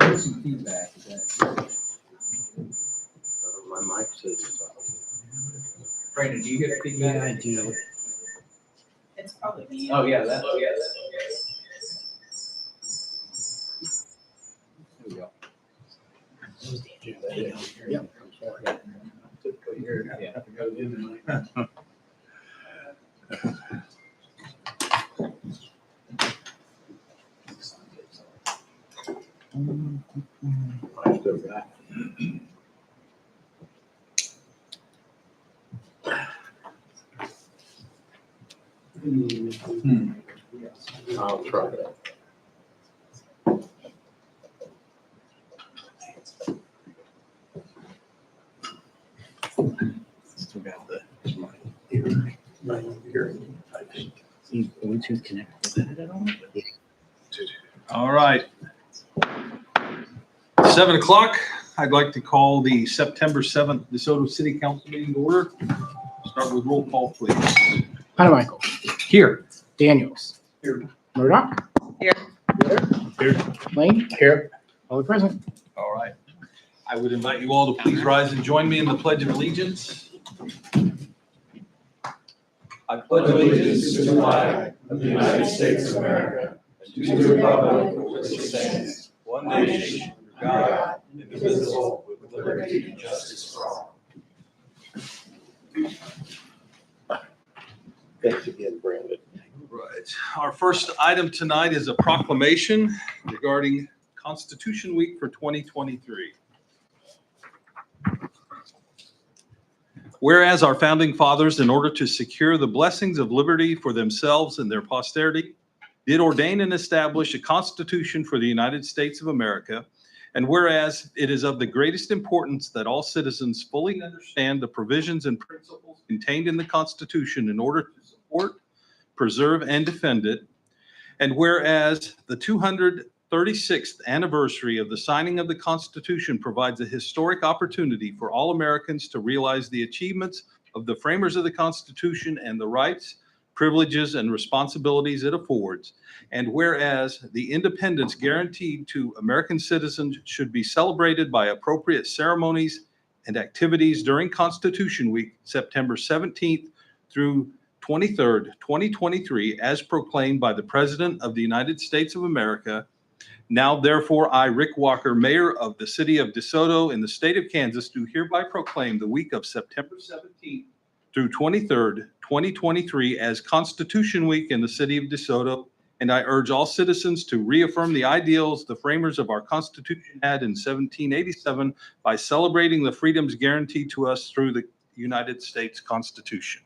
I heard some feedback. My mic says. Brandon, do you get feedback? Yeah, I do. It's probably me. Oh, yeah, that. There we go. Yep. I still got. I'll try that. Still got the hearing. I think. Bluetooth connected at all? All right. 7 o'clock. I'd like to call the September 7th DeSoto City Council meeting to order. Start with roll call, please. Michael. Here. Daniels. Here. Murdoch. Here. Here. Lane. Here. All present. All right. I would invite you all to please rise and join me in the Pledge of Allegiance. I pledge allegiance to the flag of the United States of America, and to the republic for which it stands, one nation, under God, indivisible, with liberty and justice for all. Thanks again, Brandon. Right. Our first item tonight is a proclamation regarding Constitution Week for 2023. Whereas our founding fathers, in order to secure the blessings of liberty for themselves and their posterity, did ordain and establish a Constitution for the United States of America, and whereas it is of the greatest importance that all citizens fully understand the provisions and principles contained in the Constitution in order to support, preserve, and defend it, and whereas the 236th anniversary of the signing of the Constitution provides a historic opportunity for all Americans to realize the achievements of the framers of the Constitution and the rights, privileges, and responsibilities it affords, and whereas the independence guaranteed to American citizens should be celebrated by appropriate ceremonies and activities during Constitution Week, September 17th through 23rd, 2023, as proclaimed by the President of the United States of America. Now, therefore, I, Rick Walker, Mayor of the City of DeSoto in the state of Kansas, do hereby proclaim the week of September 17th through 23rd, 2023 as Constitution Week in the City of DeSoto, and I urge all citizens to reaffirm the ideals the framers of our Constitution had in 1787 by celebrating the freedoms guaranteed to us through the United States Constitution.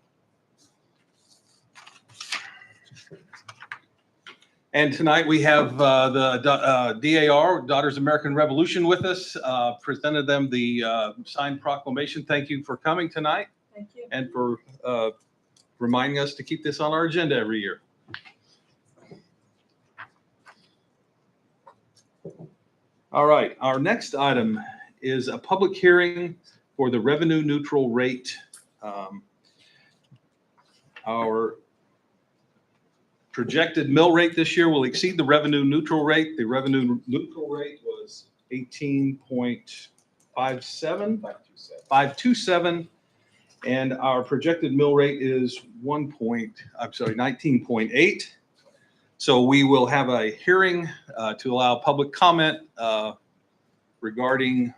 And tonight we have the DAR, Daughters American Revolution, with us. Presented them the signed proclamation. Thank you for coming tonight. Thank you. And for reminding us to keep this on our agenda every year. All right, our next item is a public hearing for the revenue neutral rate. Our projected mill rate this year will exceed the revenue neutral rate. The revenue neutral rate was 527, and our projected mill rate is 19.8. So we will have a hearing to allow public comment regarding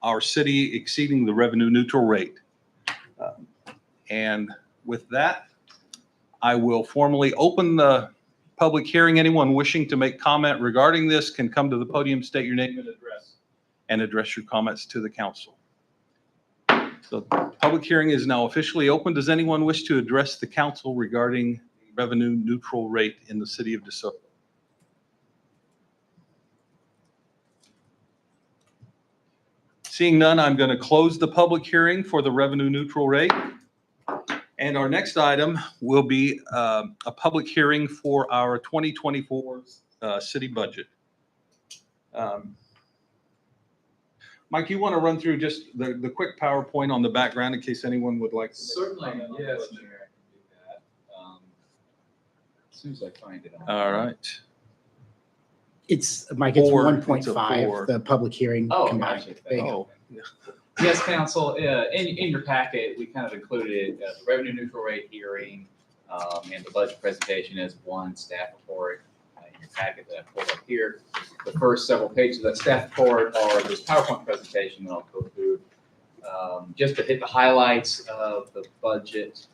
our city exceeding the revenue neutral rate. And with that, I will formally open the public hearing. Anyone wishing to make comment regarding this can come to the podium, state your name and address your comments to the council. So the public hearing is now officially open. Does anyone wish to address the council regarding the revenue neutral rate in the city of DeSoto? Seeing none, I'm going to close the public hearing for the revenue neutral rate. And our next item will be a public hearing for our 2024 city budget. Mike, you want to run through just the quick PowerPoint on the background in case anyone would like to? Certainly, yes, Mayor, I can do that. As soon as I find it. All right. It's, Mike, it's Four. 1.5, the public hearing Oh, combined. gotcha. There you go. Oh, Yes, council, in your packet, we kind of included the revenue neutral rate hearing and the budget presentation as one staff report in your packet that I pulled up here. The first several pages of that staff report are this PowerPoint presentation that I'll go through. Just to hit the highlights of the budget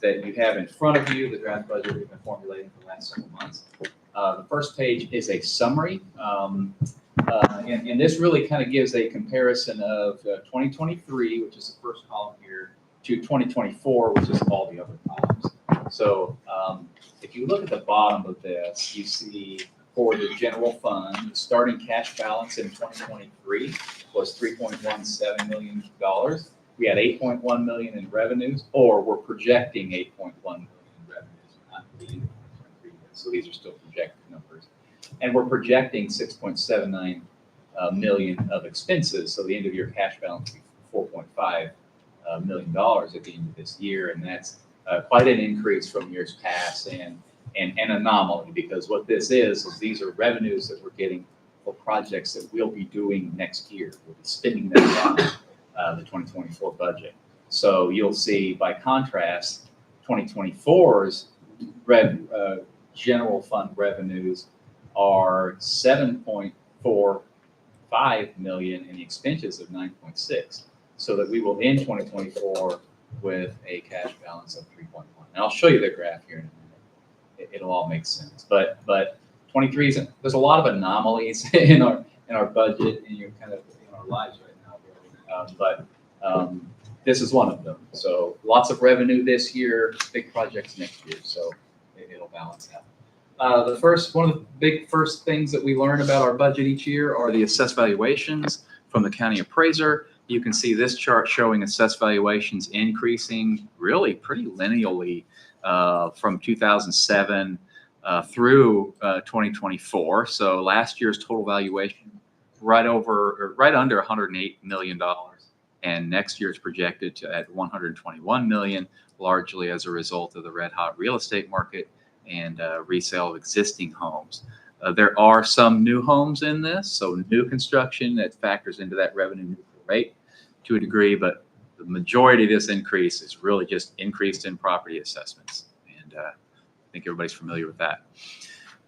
that you have in front of you, the draft budget we've been formulating for the last several months. The first page is a summary. And this really kind of gives a comparison of 2023, which is the first column here, to 2024, which is all the other columns. So if you look at the bottom of this, you see for the general fund, the starting cash balance in 2023 was $3.17 million. We had $8.1 million in revenues, or we're projecting $8.1 million in revenues, not the end of 2023 yet. So these are still projected numbers. And we're projecting 6.79 million of expenses. So the end of year cash balance will be $4.5 million at the end of this year. And that's quite an increase from years past and an anomaly, because what this is these are revenues that we're getting for projects that we'll be doing next year. We'll be spending them on the 2024 budget. So you'll see, by contrast, 2024's general fund revenues are 7.45 million and the expenses of 9.6, so that we will end 2024 with a cash balance of 3.1. And I'll show you the graph here in a minute. It'll all make sense. But 23 is, there's a lot of anomalies in our budget and in our lives right now. But this is one of them. So lots of revenue this year, big projects next year. So it'll balance out. One of the big first things that we learn about our budget each year are the assessed valuations from the county appraiser. You can see this chart showing assessed valuations increasing really pretty linearly from 2007 through 2024. So last year's total valuation right under $108 million, and next year's projected at $121 million, largely as a result of the red hot real estate market and resale of existing homes. There are some new homes in this, so new construction that factors into that revenue neutral rate to a degree, but the majority of this increase is really just increased in property assessments. And I think everybody's familiar with that.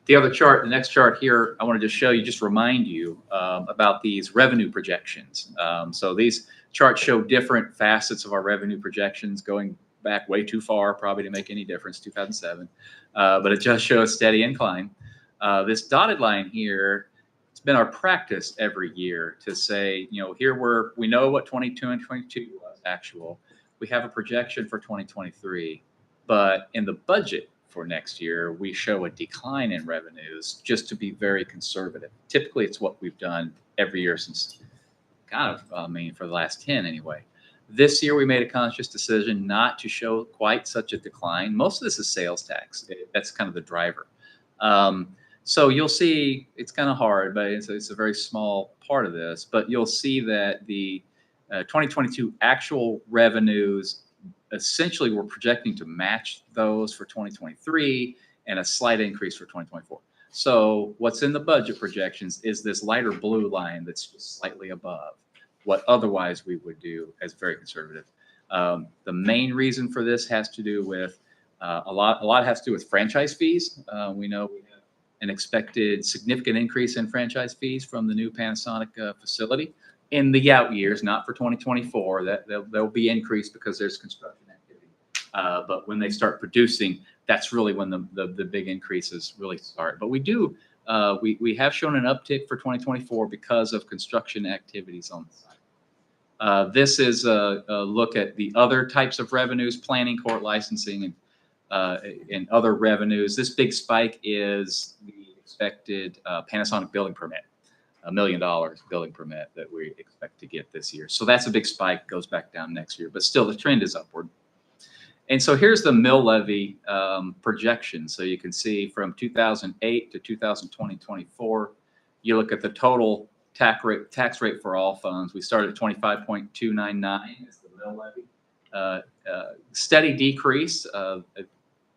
The other chart, the next chart here, I want to just show you, just remind you about these revenue projections. So these charts show different facets of our revenue projections going back way too far, probably to make any difference, 2007. But it just shows steady incline. This dotted line here, it's been our practice every year to say, here we know what 22 and 22 was actual. We have a projection for 2023, but in the budget for next year, we show a decline in revenues just to be very conservative. Typically, it's what we've done every year since for the last 10 anyway. This year, we made a conscious decision not to show quite such a decline. Most of this is sales tax. That's kind of the driver. So you'll see it's kind of hard, but it's a very small part of this. But you'll see that the 2022 actual revenues, essentially we're projecting to match those for 2023 and a slight increase for 2024. So what's in the budget projections is this lighter blue line that's just slightly above what otherwise we would do as very conservative. The main reason for this has to do with A lot has to do with franchise fees. We know we have an expected significant increase in franchise fees from the new Panasonic facility in the out years, not for 2024. That they'll be increased because there's construction activity. But when they start producing, that's really when the big increases really start. But we do we have shown an uptick for 2024 because of construction activities on the site. This is a look at the other types of revenues: planning, court licensing, and other revenues. This big spike is the expected Panasonic building permit, $1 million building permit that we expect to get this year. So that's a big spike, goes back down next year, but still the trend is upward. And so here's the mill levy projection. So you can see from 2008 to 2024, you look at the total tax rate for all funds. We started at 25.299 as the mill levy. Steady decrease.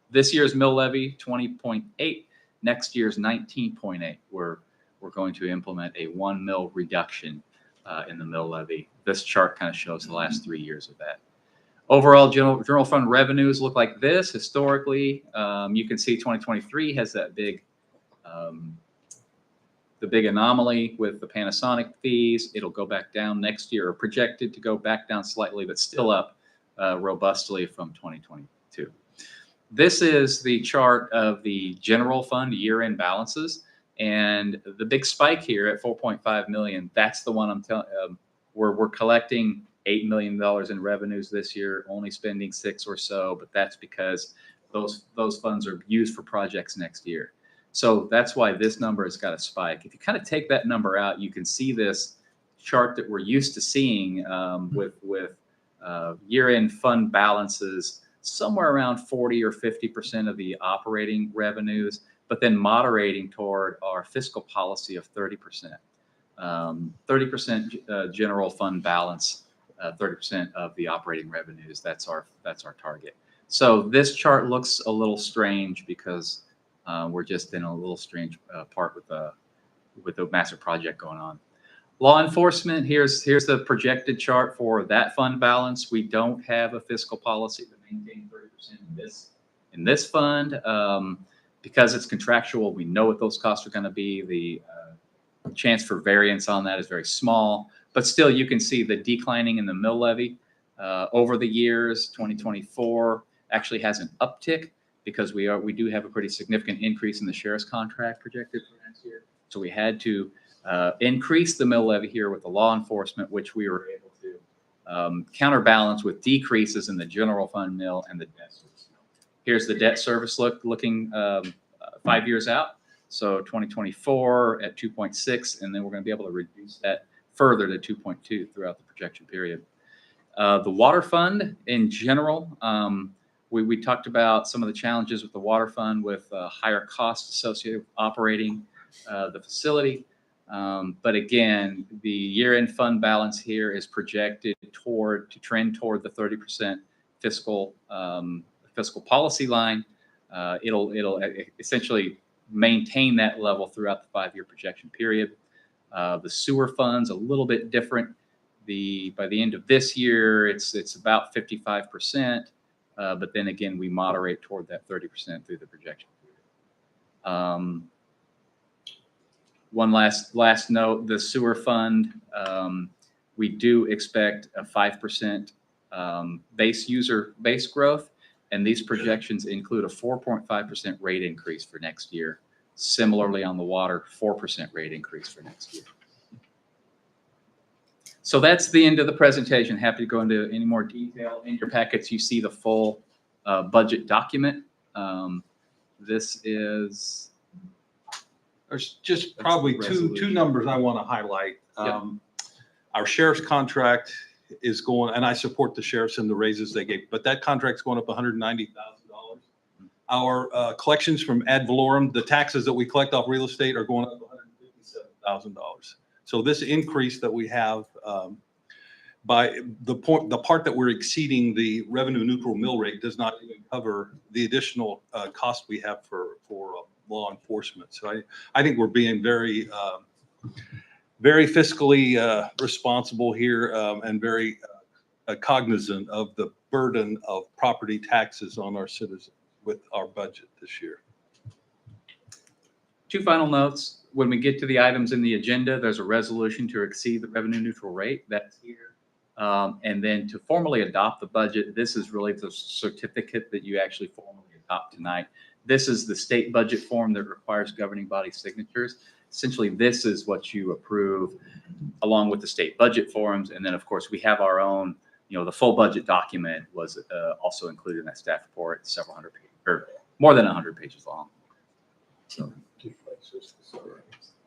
This year's mill levy 20.8. Next year's 19.8. We're going to implement a 1 mil reduction in the mill levy. This chart kind of shows the last 3 years of that. Overall, general fund revenues look like this. Historically, you can see 2023 has that big, the big anomaly with the Panasonic fees. It'll go back down next year, or projected to go back down slightly, but still up robustly from 2022. This is the chart of the general fund year-end balances, and the big spike here at 4.5 million. That's the one I'm telling. We're collecting $8 million in revenues this year, only spending 6 or so, but that's because those funds are used for projects next year. So that's why this number has got a spike. If you kind of take that number out, you can see this chart that we're used to seeing with year-end fund balances somewhere around 40 or 50% of the operating revenues, but then moderating toward our fiscal policy of 30%. 30% general fund balance. 30% of the operating revenues. That's our target. So this chart looks a little strange because we're just in a little strange part with the massive project going on. Law enforcement. Here's the projected chart for that fund balance. We don't have a fiscal policy to maintain 30% in this fund because it's contractual. We know what those costs are going to be. The chance for variance on that is very small. But still, you can see the declining in the mill levy over the years. 2024 actually has an uptick because we do have a pretty significant increase in the sheriff's contract projected for next year. So we had to increase the mill levy here with the law enforcement, which we were able to counterbalance with decreases in the general fund mill and the debt service mill. Here's the debt service looking 5 years out. So 2024 at 2.6, and then we're going to be able to reduce that further to 2.2 throughout the projection period. The water fund in general, we talked about some of the challenges with the water fund with higher costs associated with operating the facility. But again, the year-end fund balance here is projected to trend toward the 30% fiscal policy line. It'll essentially maintain that level throughout the 5-year projection period. The sewer fund's a little bit different. By the end of this year, it's about 55%, but then again, we moderate toward that 30% through the projection period. One last note: the sewer fund, we do expect a 5% base growth, and these projections include a 4.5% rate increase for next year. Similarly, on the water, 4% rate increase for next year. So that's the end of the presentation. Happy to go into any more detail. In your packets, you see the full budget document. There's just probably two numbers I want to highlight. Yep. Our sheriff's contract is going, and I support the sheriffs and the raises they gave, but that contract's going up $190,000. Our collections from ad valorem, the taxes that we collect off real estate, are going up $157,000. So this increase that we have by the part that we're exceeding the revenue neutral mill rate does not even cover the additional cost we have for law enforcement. So I think we're being very fiscally responsible here and very cognizant of the burden of property taxes on our citizens. with our budget this year. Two final notes. When we get to the items in the agenda, there's a resolution to exceed the revenue neutral rate. That's here. And then to formally adopt the budget, this is really the certificate that you actually formally adopt tonight. This is the state budget form that requires governing body signatures. Essentially, this is what you approve along with the state budget forms. And then, of course, we have our own, the full budget document was also included in that staff report. It's several hundred pages, or more than 100 pages long. So Two places.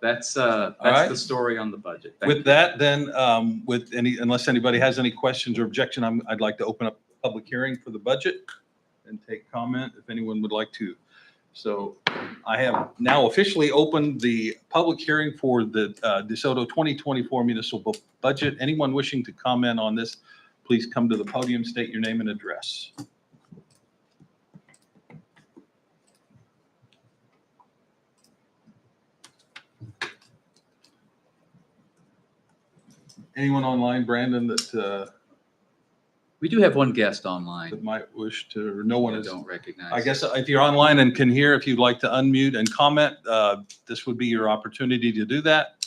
that's right. the story on the budget. Thank you. With that, then, unless anybody has any questions or objection, I'd like to open up the public hearing for the budget and take comment if anyone would like to. So I have now officially opened the public hearing for the DeSoto 2024 municipal budget. Anyone wishing to comment on this, please come to the podium, state your name and address. Anyone online, Brandon, that We do have one guest online. that might wish to, or no one I is? don't recognize. I guess if you're online and can hear, if you'd like to unmute and comment, this would be your opportunity to do that.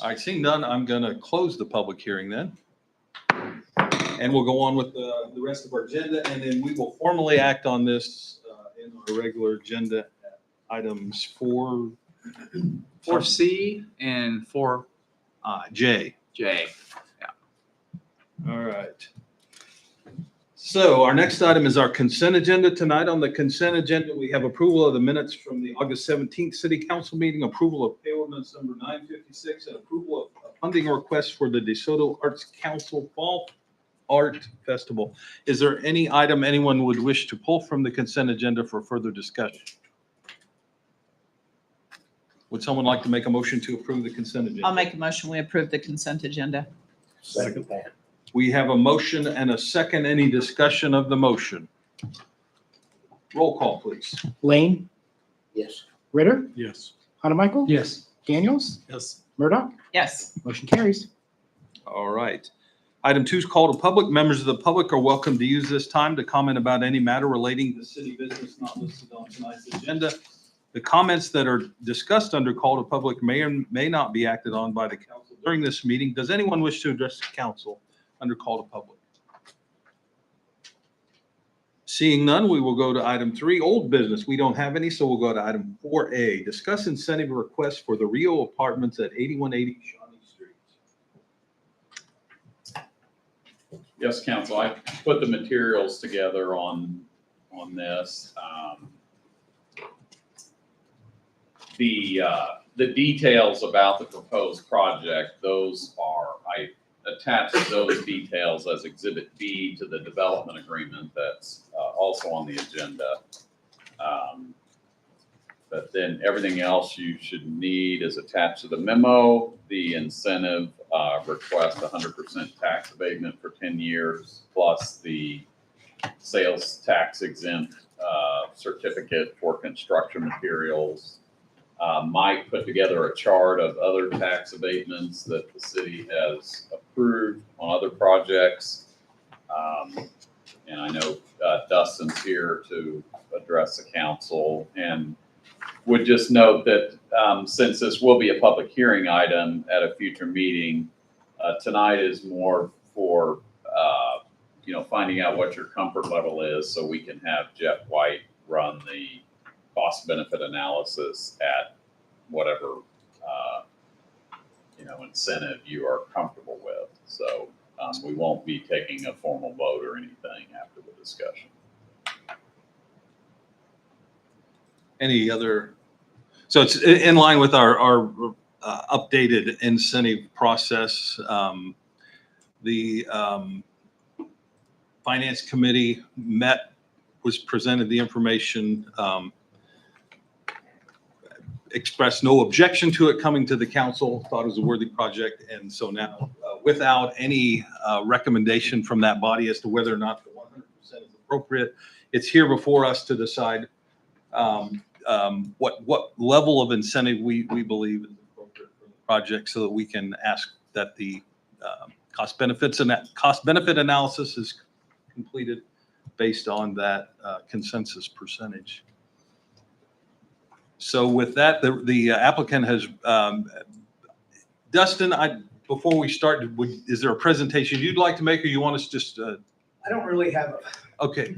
All right, seeing none, I'm going to close the public hearing then. And we'll go on with the rest of our agenda, and then we will formally act on this in our regular agenda items 4C and 4J. J. All right. So our next item is our consent agenda. Tonight on the consent agenda, we have approval of the minutes from the August 17th City Council meeting, approval of pay ordinance number 956, and approval of a funding request for the DeSoto Arts Council Fall Art Festival. Is there any item anyone would wish to pull from the consent agenda for further discussion? Would someone like to make a motion to approve the consent agenda? I'll make a motion, we approve the consent agenda. Second that. We have a motion and a second. Any discussion of the motion? Roll call, please. Lane, Yes. Ritter, Yes. Hanamichael, Yes. Daniels, Yes. Murdoch, Yes. motion carries. All right. Item 2 is call to public. Members of the public are welcome to use this time to comment about any matter relating to city business not listed on tonight's agenda. The comments that are discussed under call to public may or may not be acted on by the council during this meeting. Does anyone wish to address the council under call to public? Seeing none, we will go to item 3, old business. We don't have any, so we'll go to item 4A, discuss incentive request for the Rio Apartments at 8180 Shawnee Street. Yes, council, I put the materials together on this. The details about the proposed project, I attached those details as Exhibit B to the development agreement that's also on the agenda. But then everything else you should need is attached to the memo. The incentive request 100% tax abatement for 10 years, plus the sales tax exempt certificate for construction materials. Mike put together a chart of other tax abatements that the city has approved on other projects. And I know Dustin's here to address the council, and would just note that since this will be a public hearing item at a future meeting, tonight is more for finding out what your comfort level is, so we can have Jeff White run the cost benefit analysis at whatever incentive you are comfortable with. So we won't be taking a formal vote or anything after the discussion. Any other? So it's in line with our updated incentive process. The Finance Committee met, was presented the information, expressed no objection to it coming to the council, thought it was a worthy project. And so now, without any recommendation from that body as to whether or not the 100% is appropriate, it's here before us to decide what level of incentive we believe is appropriate for the project, so that we can ask that the cost benefit analysis is completed based on that consensus percentage. So with that, the applicant has, Dustin, before we start, is there a presentation you'd like to make, or you want us just, I don't really have okay,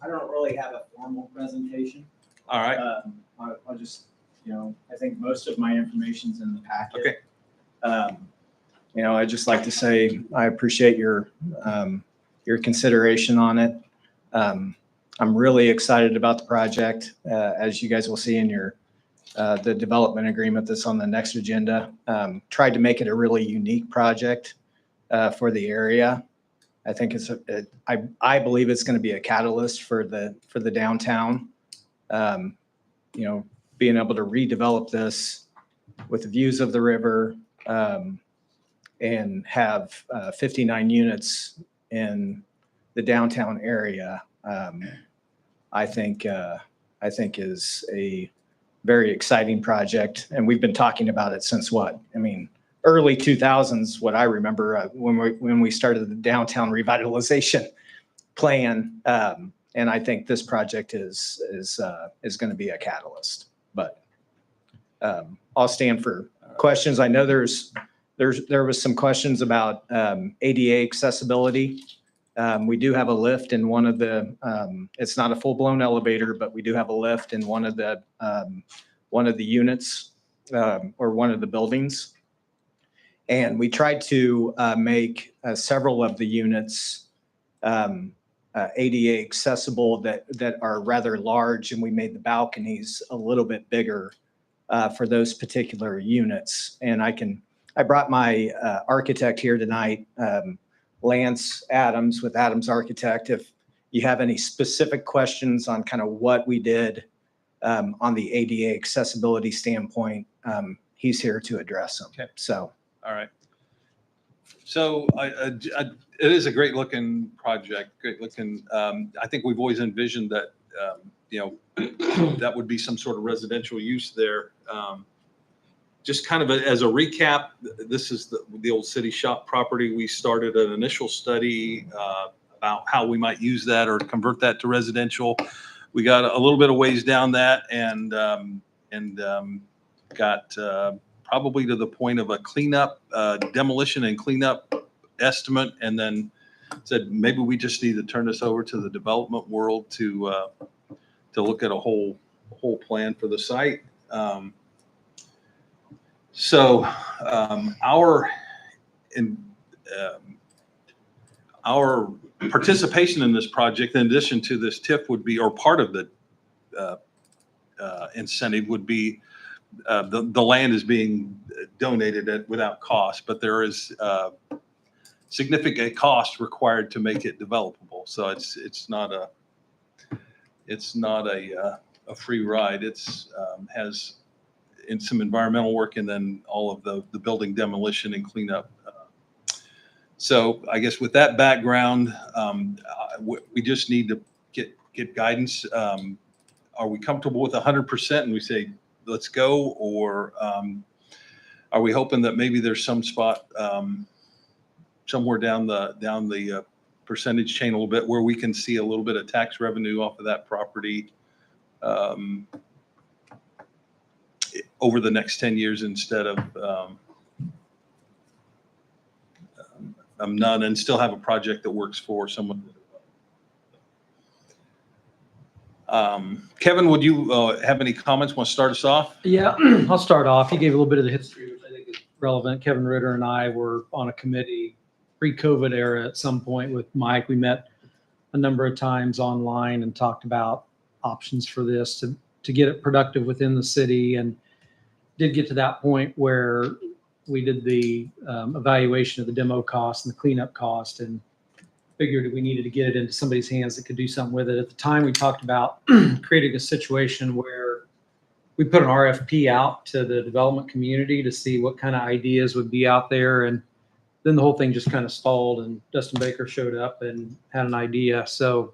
a formal presentation. all right, I'll just, I think most of my information's in the packet. Okay. I'd just like to say, I appreciate your consideration on it. I'm really excited about the project, as you guys will see in the development agreement that's on the next agenda. Tried to make it a really unique project for the area. I think I believe it's going to be a catalyst for the downtown. Being able to redevelop this with the views of the river, and have 59 units in the downtown area, I think is a very exciting project. And we've been talking about it since what? I mean, early 2000s, what I remember when we started the downtown revitalization plan. And I think this project is going to be a catalyst. But I'll stand for questions. I know there was some questions about ADA accessibility. We do have a lift in one of the, it's not a full-blown elevator, but we do have a lift in one of the units or one of the buildings. And we tried to make several of the units ADA accessible that are rather large, and we made the balconies a little bit bigger for those particular units. And I brought my architect here tonight, Lance Adams with Adams Architect. If you have any specific questions on kind of what we did on the ADA accessibility standpoint, he's here to address them. Okay. So. all right. So it is a great looking project, great looking. I think we've always envisioned that, that would be some sort of residential use there. Just kind of as a recap, this is the old city shop property. We started an initial study about how we might use that or convert that to residential. We got a little bit of ways down that and got probably to the point of a cleanup, demolition and cleanup estimate, and then said maybe we just need to turn this over to the development world to look at a whole plan for the site. So our participation in this project, in addition to this TIF, would be, or part of the incentive would be, the land is being donated without cost, but there is significant cost required to make it developable. So it's not a free ride. It's has in some environmental work and then all of the building demolition and cleanup. So I guess with that background, we just need to get guidance. Are we comfortable with 100% and we say, let's go? Or are we hoping that maybe there's some spot somewhere down the percentage chain a little bit where we can see a little bit of tax revenue off of that property over the next 10 years instead of none, and still have a project that works for someone. Kevin, would you have any comments? Want to start us off? Yeah, I'll start off. He gave a little bit of the history, which I think is relevant. Kevin Ritter and I were on a committee pre-COVID era at some point with Mike. We met a number of times online and talked about options for this to get it productive within the city, and did get to that point where we did the evaluation of the demo cost and the cleanup cost, and figured we needed to get it into somebody's hands that could do something with it. At the time, we talked about creating a situation where we put an RFP out to the development community to see what kind of ideas would be out there. And then the whole thing just kind of stalled, and Dustin Baker showed up and had an idea. So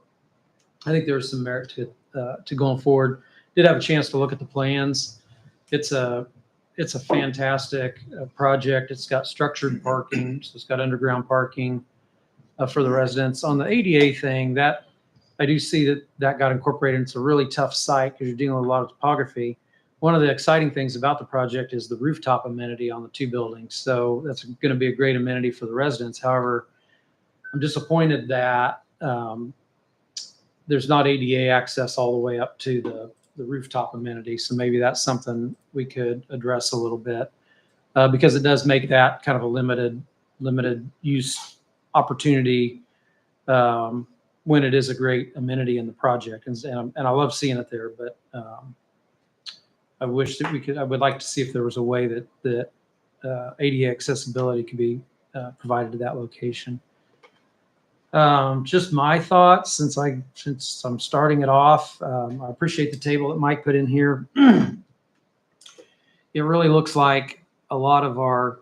I think there's some merit to going forward. Did have a chance to look at the plans. It's it's a fantastic project. It's got structured parking, so it's got underground parking for the residents. On the ADA thing, that I do see that got incorporated. It's a really tough site because you're dealing with a lot of topography. One of the exciting things about the project is the rooftop amenity on the two buildings. So that's going to be a great amenity for the residents. However, I'm disappointed that there's not ADA access all the way up to the rooftop amenity. So maybe that's something we could address a little bit because it does make that kind of a limited use opportunity when it is a great amenity in the project. And I love seeing it there, but I wish that I would like to see if there was a way that ADA accessibility could be provided to that location. Just my thoughts since I'm starting it off. I appreciate the table that Mike put in here. It really looks like a lot of our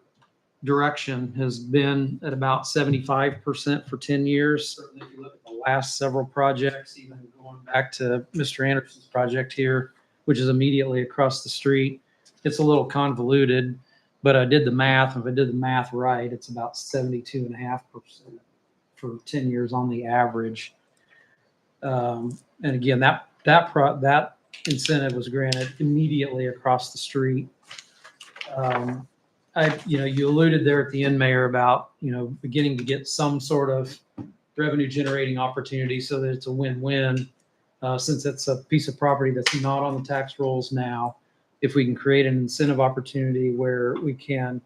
direction has been at about 75% for 10 years. Certainly if you look at the last several projects, even going back to Mr. Anderson's project here, which is immediately across the street, it's a little convoluted, but I did the math. If I did the math right, it's about 72.5% for 10 years on the average. And again, that incentive was granted immediately across the street. You alluded there at the end, Mayor, about, beginning to get some sort of revenue generating opportunity so that it's a win-win. Since it's a piece of property that's not on the tax rolls now, if we can create an incentive opportunity where we can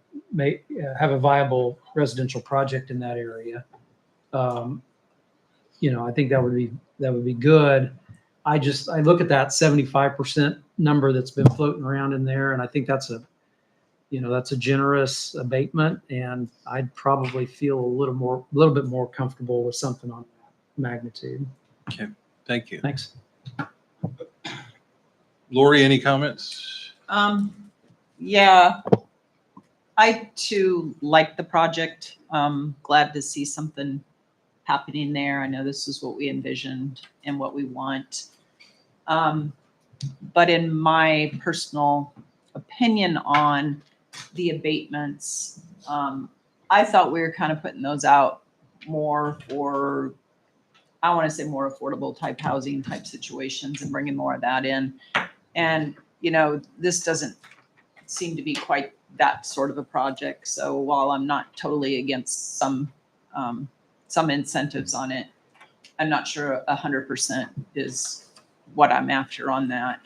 have a viable residential project in that area, I think that would be good. I look at that 75% number that's been floating around in there, and I think that's a generous abatement, and I'd probably feel a little bit more comfortable with something on that magnitude. Okay, thank you. Thanks. Lori, any comments? Yeah, I too like the project. Glad to see something happening there. I know this is what we envisioned and what we want. But in my personal opinion on the abatements, I thought we were kind of putting those out more for, I want to say, more affordable type housing type situations and bringing more of that in. And, this doesn't seem to be quite that sort of a project. So while I'm not totally against some incentives on it, I'm not sure 100% is what I'm after on that.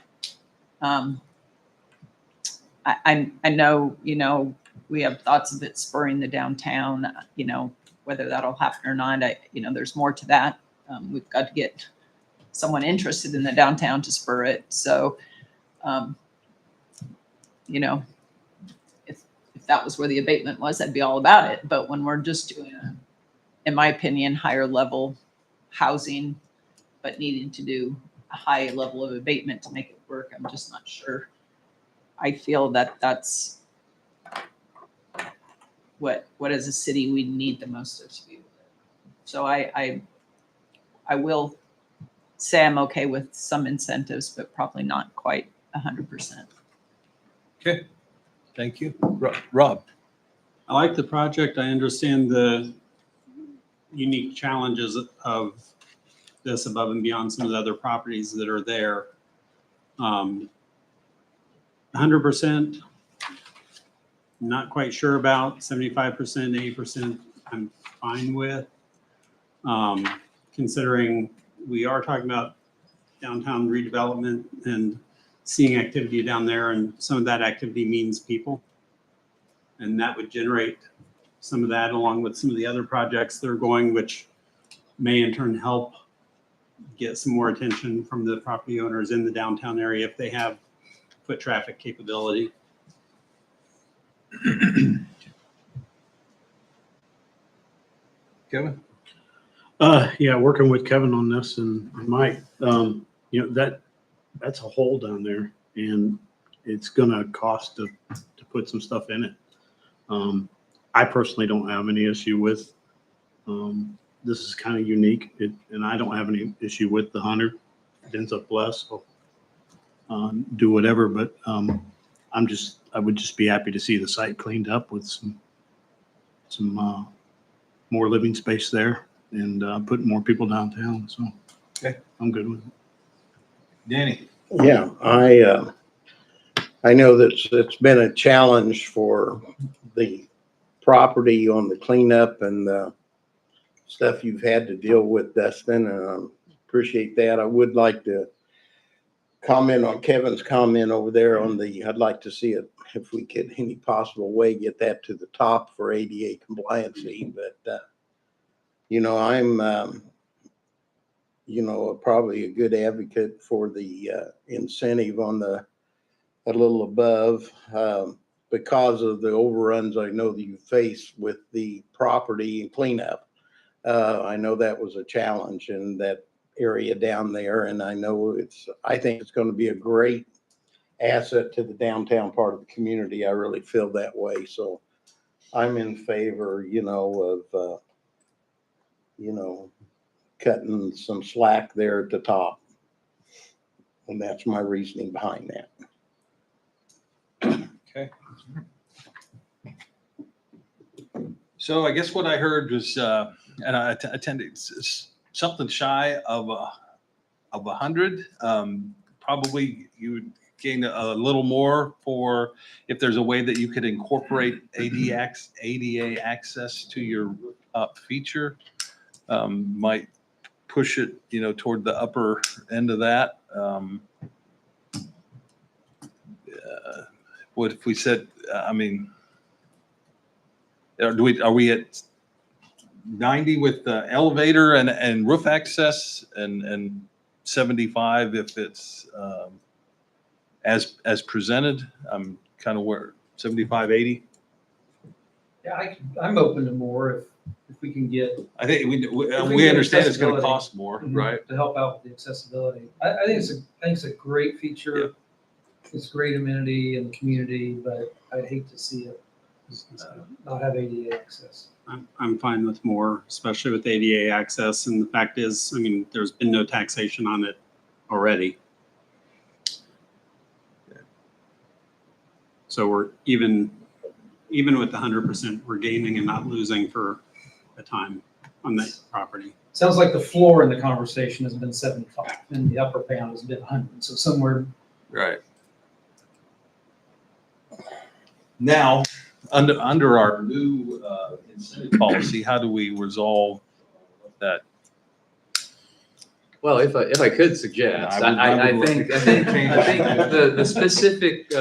I know, we have thoughts of it spurring the downtown, whether that'll happen or not. There's more to that. We've got to get someone interested in the downtown to spur it. So, if that was where the abatement was, I'd be all about it. But when we're just doing, in my opinion, higher level housing, but needing to do a high level of abatement to make it work, I'm just not sure. I feel that that's what as a city we need the most of to be with it. So I will say I'm okay with some incentives, but probably not quite 100%. Okay, thank you. Rob? I like the project. I understand the unique challenges of this above and beyond some of the other properties that are there. 100%, not quite sure about. 75%, 80%, I'm fine with. Considering we are talking about downtown redevelopment and seeing activity down there, and some of that activity means people. And that would generate some of that along with some of the other projects that are going, which may in turn help get some more attention from the property owners in the downtown area if they have foot traffic capability. Kevin? Yeah, working with Kevin on this and Mike, that's a hole down there, and it's gonna cost to put some stuff in it. I personally don't have any issue with, this is kind of unique, and I don't have any issue with the 100. It ends up less, so do whatever, but I'm I would just be happy to see the site cleaned up with some more living space there and putting more people downtown. So Okay. I'm good with it. Danny? Yeah, I know that it's been a challenge for the property on the cleanup and the stuff you've had to deal with, Dustin, and appreciate that. I would like to comment on Kevin's comment over there on I'd like to see it, if we could, any possible way, get that to the top for ADA compliancy, but, I'm, probably a good advocate for the incentive on a little above, because of the overruns I know that you face with the property and cleanup. I know that was a challenge in that area down there, and I think it's going to be a great asset to the downtown part of the community. I really feel that way. So I'm in favor, of, cutting some slack there at the top. And that's my reasoning behind that. Okay. So I guess what I heard was, and I attended something shy of 100. Probably you would gain a little more for if there's a way that you could incorporate ADA access to your feature. Might push it, toward the upper end of that. What if we said, are we at 90 with the elevator and roof access and 75 if it's as presented? I'm kind of where 75, 80. Yeah, I'm open to more if we can get. I think we get understand it's going to accessibility. cost more, right? To help out with the accessibility. I think it's a great feature. Yeah. It's a great amenity in the community, but I'd hate to see it not have ADA access. I'm fine with more, especially with ADA access. And the fact is, there's been no taxation on it already. So we're even with 100%, we're gaining and not losing for a time on that property. Sounds like the floor in the conversation has been 75 and the upper bound has been 100. So somewhere. Right. Now, under our new incentive policy, how do we resolve that? Well, if I could suggest, I think the specific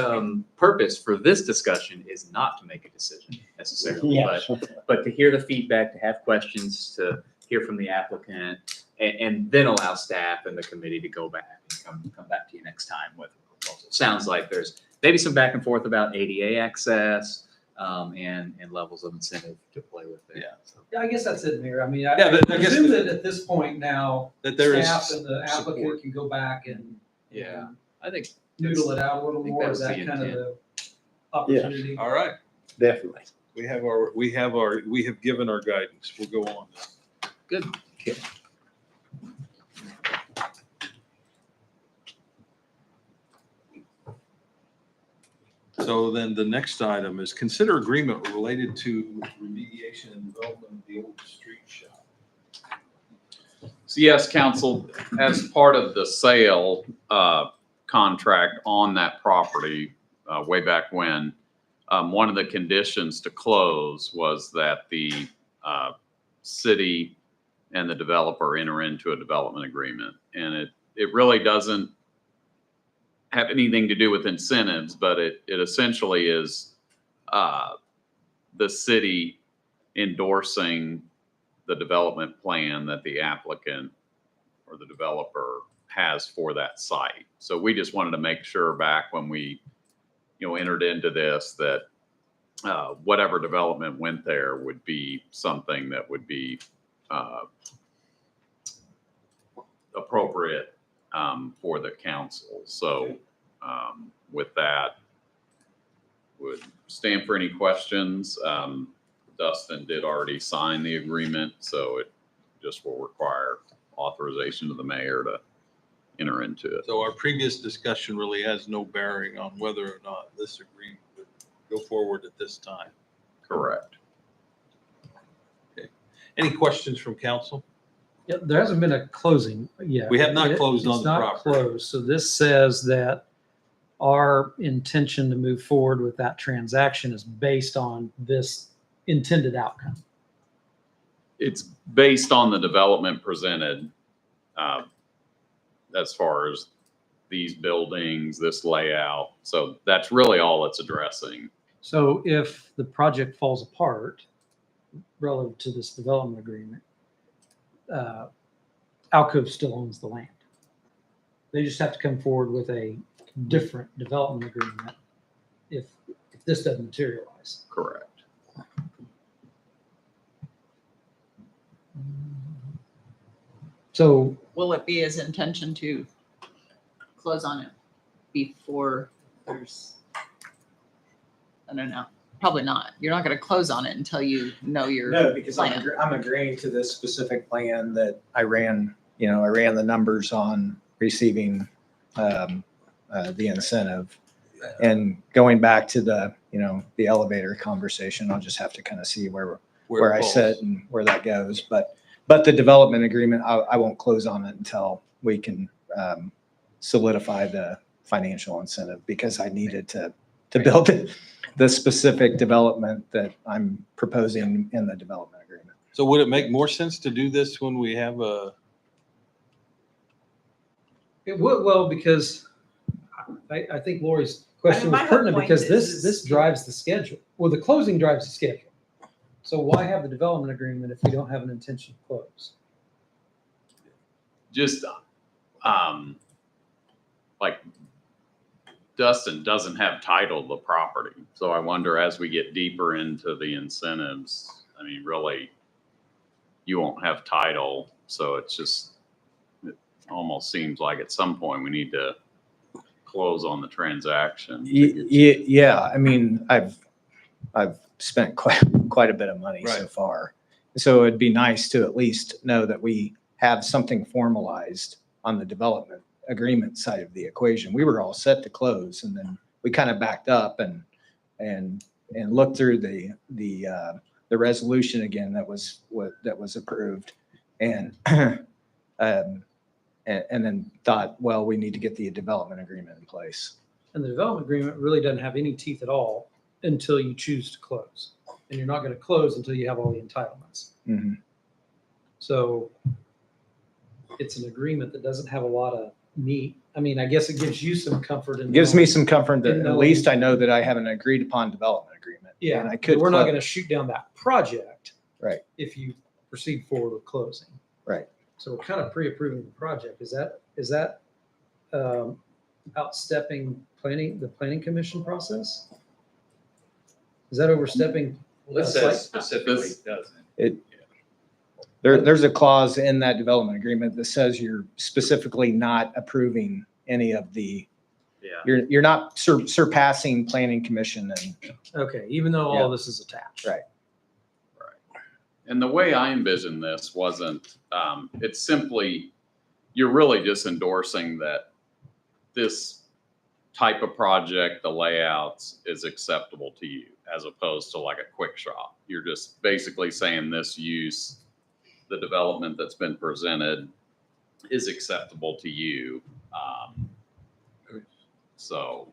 purpose for this discussion is not to make a decision necessarily, Yes. but to hear the feedback, to have questions, to hear from the applicant, and then allow staff and the committee to go back and come back to you next time with a proposal. Sounds like there's maybe some back and forth about ADA access and levels of incentive to play with there. Yeah. So. Yeah, I guess that's it, Mayor. I but I guess presume that at this point now, that there is staff and the applicant support. can go back and Yeah, I think noodle it out a little I think more. that Is was that the kind of intent. the opportunity? All right. Definitely. We have given our guidance. We'll go on. good. So then the next item is consider agreement related to remediation and development of the old street shop. So yes, council, as part of the sale contract on that property way back when, one of the conditions to close was that the city and the developer enter into a development agreement. And it really doesn't have anything to do with incentives, but it essentially is the city endorsing the development plan that the applicant or the developer has for that site. So we just wanted to make sure back when we, entered into this that whatever development went there would be something that would be appropriate for the council. So with that, would stand for any questions. Dustin did already sign the agreement, so it just will require authorization of the mayor to enter into it. So our previous discussion really has no bearing on whether or not this agreement would go forward at this time. Correct. Any questions from council? Yeah, there hasn't been a closing yet. We have not closed on It's the not property. closed. So this says that our intention to move forward with that transaction is based on this intended outcome. It's based on the development presented, as far as these buildings, this layout. So that's really all it's addressing. So if the project falls apart relative to this development agreement, Alcove still owns the land. They just have to come forward with a different development agreement if this doesn't materialize. Correct. So Will it be his intention to close on it before there's, I don't know, probably not. You're not going to close on it until you know your No, because I'm, plan. I'm agreeing to this specific plan that I ran the numbers on receiving the incentive. And going back to the elevator conversation, I'll just have to kind of see where I it sit falls. and where that goes. But the development agreement, I won't close on it until we can solidify the financial incentive, because I needed to build the specific development that I'm proposing in the development agreement. So would it make more sense to do this when we have a, it would, well, because I think Lori's question my was whole pertinent point because is- this drives the schedule. Well, the closing drives the schedule. So why have the development agreement if we don't have an intention to close? Just, like Dustin doesn't have title to the property. So I wonder, as we get deeper into the incentives, I mean, really, you won't have title. So it's just, it almost seems like at some point we need to close on the transaction. Yeah, I mean, I've spent quite a bit of money so Right. far. So it'd be nice to at least know that we have something formalized on the development agreement side of the equation. We were all set to close, and then we kind of backed up and looked through the resolution again that was approved, and and then thought, well, we need to get the development agreement in place. And the development agreement really doesn't have any teeth at all until you choose to close. And you're not going to close until you have all the entitlements. Mhm. So it's an agreement that doesn't have a lot of meat. I mean, I guess it gives you some comfort in It gives me knowing- some comfort that in at knowing- least I know that I have an agreed upon development agreement. Yeah, And I but could. we're not flip- going to shoot down that project. Right. If you proceed forward with closing. Right. So we're kind of pre-approving the project. Is that outstepping the planning commission process? Is that overstepping? This It's like- says specifically doesn't. There's a clause in that development agreement that says you're specifically not approving any of the, Yeah. you're not surpassing planning commission and, Okay, even though all this is attached. Right. And the way I envisioned this wasn't, it's simply, you're really just endorsing that this type of project, the layouts is acceptable to you, as opposed to like a quick shop. You're just basically saying this use, the development that's been presented is acceptable to you. So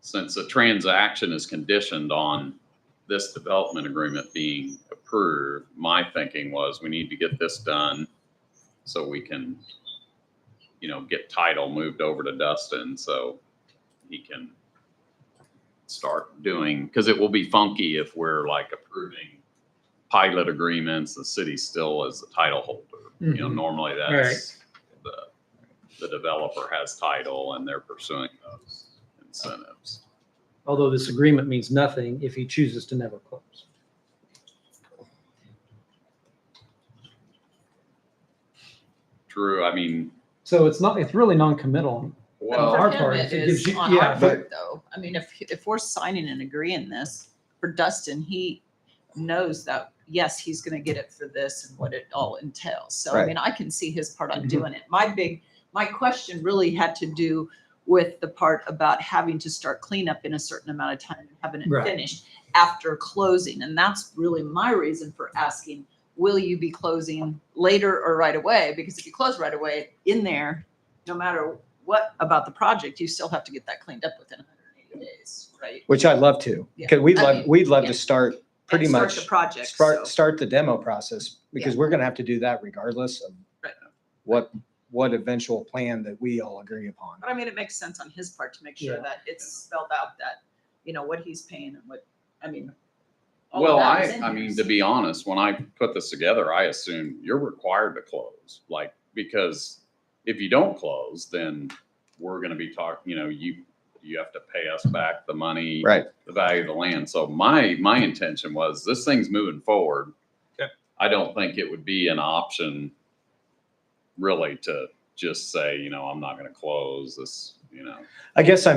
since the transaction is conditioned on this development agreement being approved, my thinking was we need to get this done so we can, get title moved over to Dustin so he can start doing, because it will be funky if we're like approving pilot agreements, the city still is the title holder. Mhm. Normally that's the developer has title and they're pursuing those incentives. Although this agreement means nothing if he chooses to never close. True, I mean, So it's really non-committal. well, our For him, part, it it gives is you- on yeah, our but- part though. I mean, if we're signing and agreeing this for Dustin, he knows that, yes, he's going to get it for this and what it all entails. So, I Right. mean, I can see his part on Mhm. doing it. My question really had to do with the part about having to start cleanup in a certain amount of time and having it Right. finished after closing. And that's really my reason for asking, will you be closing later or right away? Because if you close right away in there, no matter what about the project, you still have to get that cleaned up within 180 days, right? Which I'd love to, Yeah. because I mean, we'd love yeah. to start pretty And much. start the project. so- Start the demo process, because we're gonna have to do that regardless of Right. what eventual plan that we all agree upon. But I mean, it makes sense on his part to make sure Yeah. that it's spelled out that, what he's paying and what, I mean. all of Well, that is in I here, mean, so- to be honest, when I put this together, I assume you're required to close, like, because if you don't close, then we're gonna be talking, you have to pay us back the money. Right. The value of the land. So my intention was, this thing's moving forward. Okay. I don't think it would be an option really to just say, I'm not gonna close this, I guess I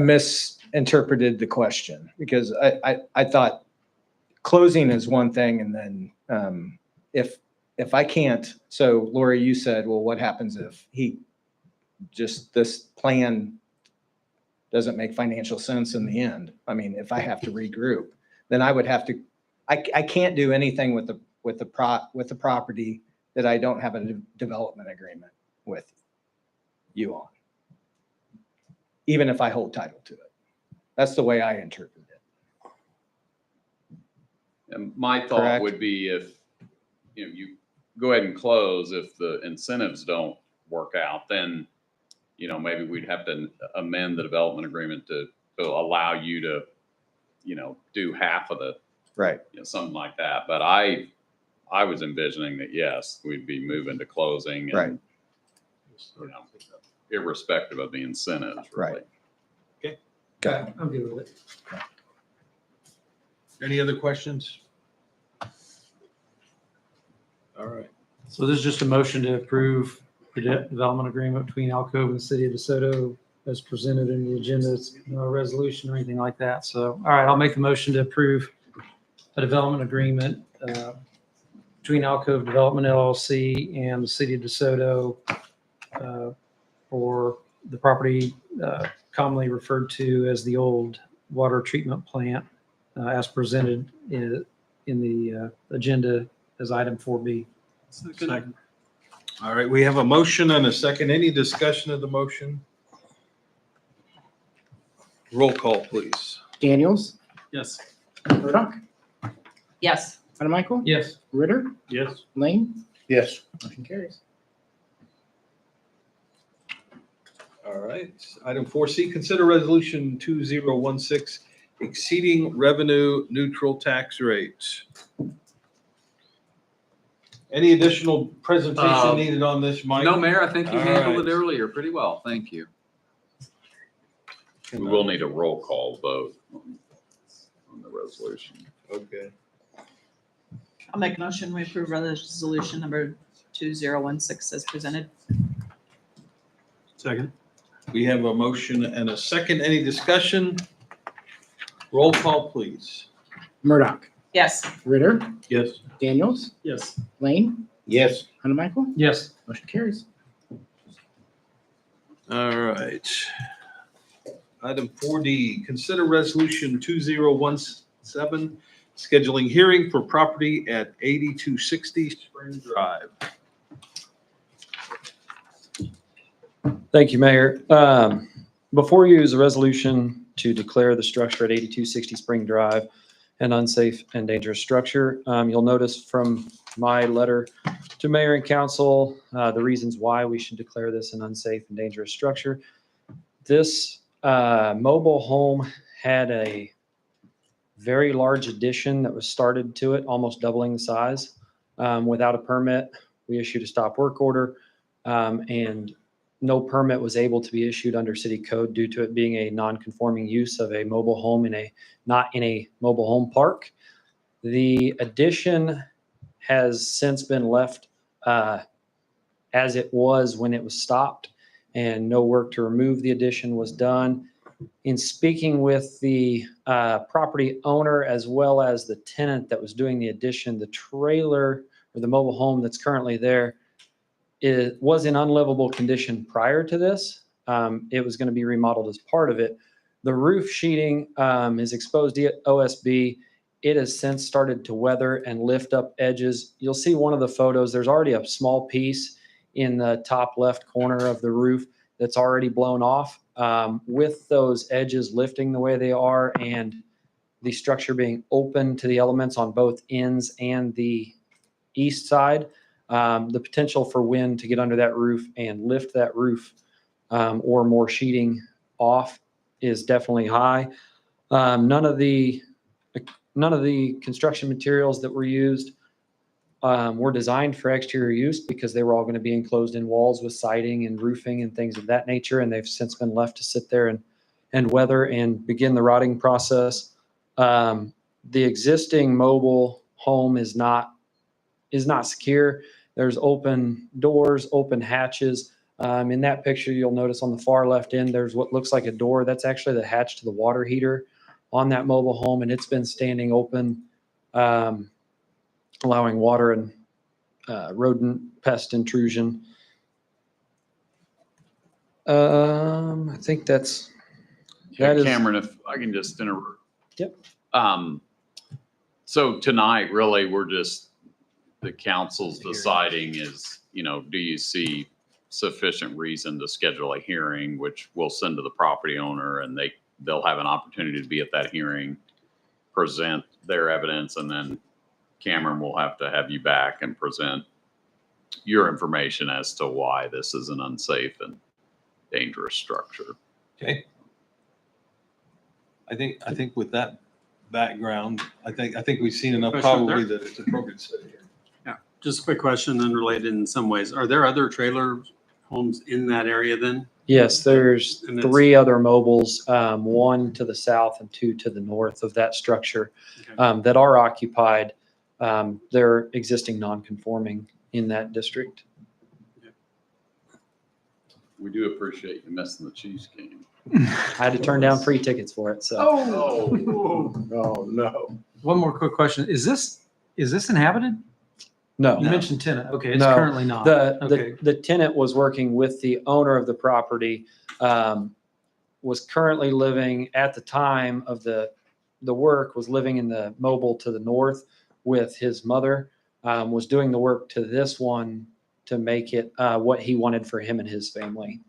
misinterpreted the question, because I thought closing is one thing, and then if I can't, so Lori, you said, well, what happens if this plan doesn't make financial sense in the end? I mean, if I have to regroup, then I would have to, I can't do anything with the property that I don't have a development agreement with you on, even if I hold title to it. That's the way I interpret it. and my thought Correct. would be if, you go ahead and close, if the incentives don't work out, then, maybe we'd have to amend the development agreement to allow you to, do half of the, Right. something like that. But I was envisioning that, yes, we'd be moving to closing Right. and, irrespective of the incentives, really. Right. Okay, I'm good with it. Any other questions? All right. So this is just a motion to approve the development agreement between Alcove and the city of DeSoto as presented in the agenda. It's no resolution or anything like that. So, all right, I'll make the motion to approve a development agreement between Alcove Development LLC and the city of DeSoto for the property commonly referred to as the old water treatment plant as presented in the agenda as item 4B. Second. All right, we have a motion and a second. Any discussion of the motion? Roll call, please. Daniels, Yes. Murdoch, Yes. Michael, Yes. Ritter, Yes. Lane, Yes. motion carries. All right, item 4C, consider resolution 2016 exceeding revenue neutral tax rates. Any additional presentation needed on this, Mike? No, Mayor, I think you All handled right. it earlier pretty well. Thank you. We will need a roll call vote on the resolution. Okay. I'll make a motion, we approve resolution number 2016 as presented. Second. We have a motion and a second. Any discussion? Roll call, please. Murdoch, Yes. Ritter, Yes. Daniels, Yes. Lane, Yes. Michael, Yes. motion carries. All right. Item 4D, consider resolution 2017, scheduling hearing for property at 8260 Spring Drive. Thank you, Mayor. Before you is a resolution to declare the structure at 8260 Spring Drive an unsafe and dangerous structure. You'll notice from my letter to Mayor and Council, the reasons why we should declare this an unsafe and dangerous structure. This mobile home had a very large addition that was started to it, almost doubling the size. Without a permit, we issued a stop work order, and no permit was able to be issued under city code due to it being a non-conforming use of a mobile home not in a mobile home park. The addition has since been left as it was when it was stopped, and no work to remove the addition was done. In speaking with the property owner as well as the tenant that was doing the addition, the trailer or the mobile home that's currently there, it was in unlivable condition prior to this. it was going to be remodeled as part of it. The roof sheeting is exposed OSB. It has since started to weather and lift up edges. You'll see one of the photos, there's already a small piece in the top left corner of the roof that's already blown off. With those edges lifting the way they are and the structure being open to the elements on both ends and the east side, the potential for wind to get under that roof and lift that roof or more sheeting off is definitely high. None of the construction materials that were used were designed for exterior use because they were all going to be enclosed in walls with siding and roofing and things of that nature. And they've since been left to sit there and weather and begin the rotting process. The existing mobile home is not secure. There's open doors, open hatches. In that picture, you'll notice on the far left end, there's what looks like a door. That's actually the hatch to the water heater on that mobile home, and it's been standing open, allowing water and rodent pest intrusion. I think that is. Cameron, if I can just interrupt. Yep. So tonight, really, the council's deciding is, do you see sufficient reason to schedule a hearing, which we'll send to the property owner, and they'll have an opportunity to be at that hearing, present their evidence, and then Cameron will have to have you back and present your information as to why this is an unsafe and dangerous structure. Okay. I think with that background, I think we've seen enough Question probably there. that it's appropriate to sit here. Yeah, just a quick question, unrelated in some ways. Are there other trailer homes in that area then? Yes, there's And it's- 3 other mobiles, 1 to the south and 2 to the north of that structure Okay. that are occupied. They're existing non-conforming in that district. We do appreciate you missing the Chiefs game. I had to turn down free tickets for it, so. Oh, no. One more quick question. Is this inhabited? No. You mentioned tenant. Okay, it's No. currently not. Okay. The tenant was working with the owner of the property, was currently living at the time of the work, was living in the mobile to the north with his mother, was doing the work to this one to make it what he wanted for him and his family.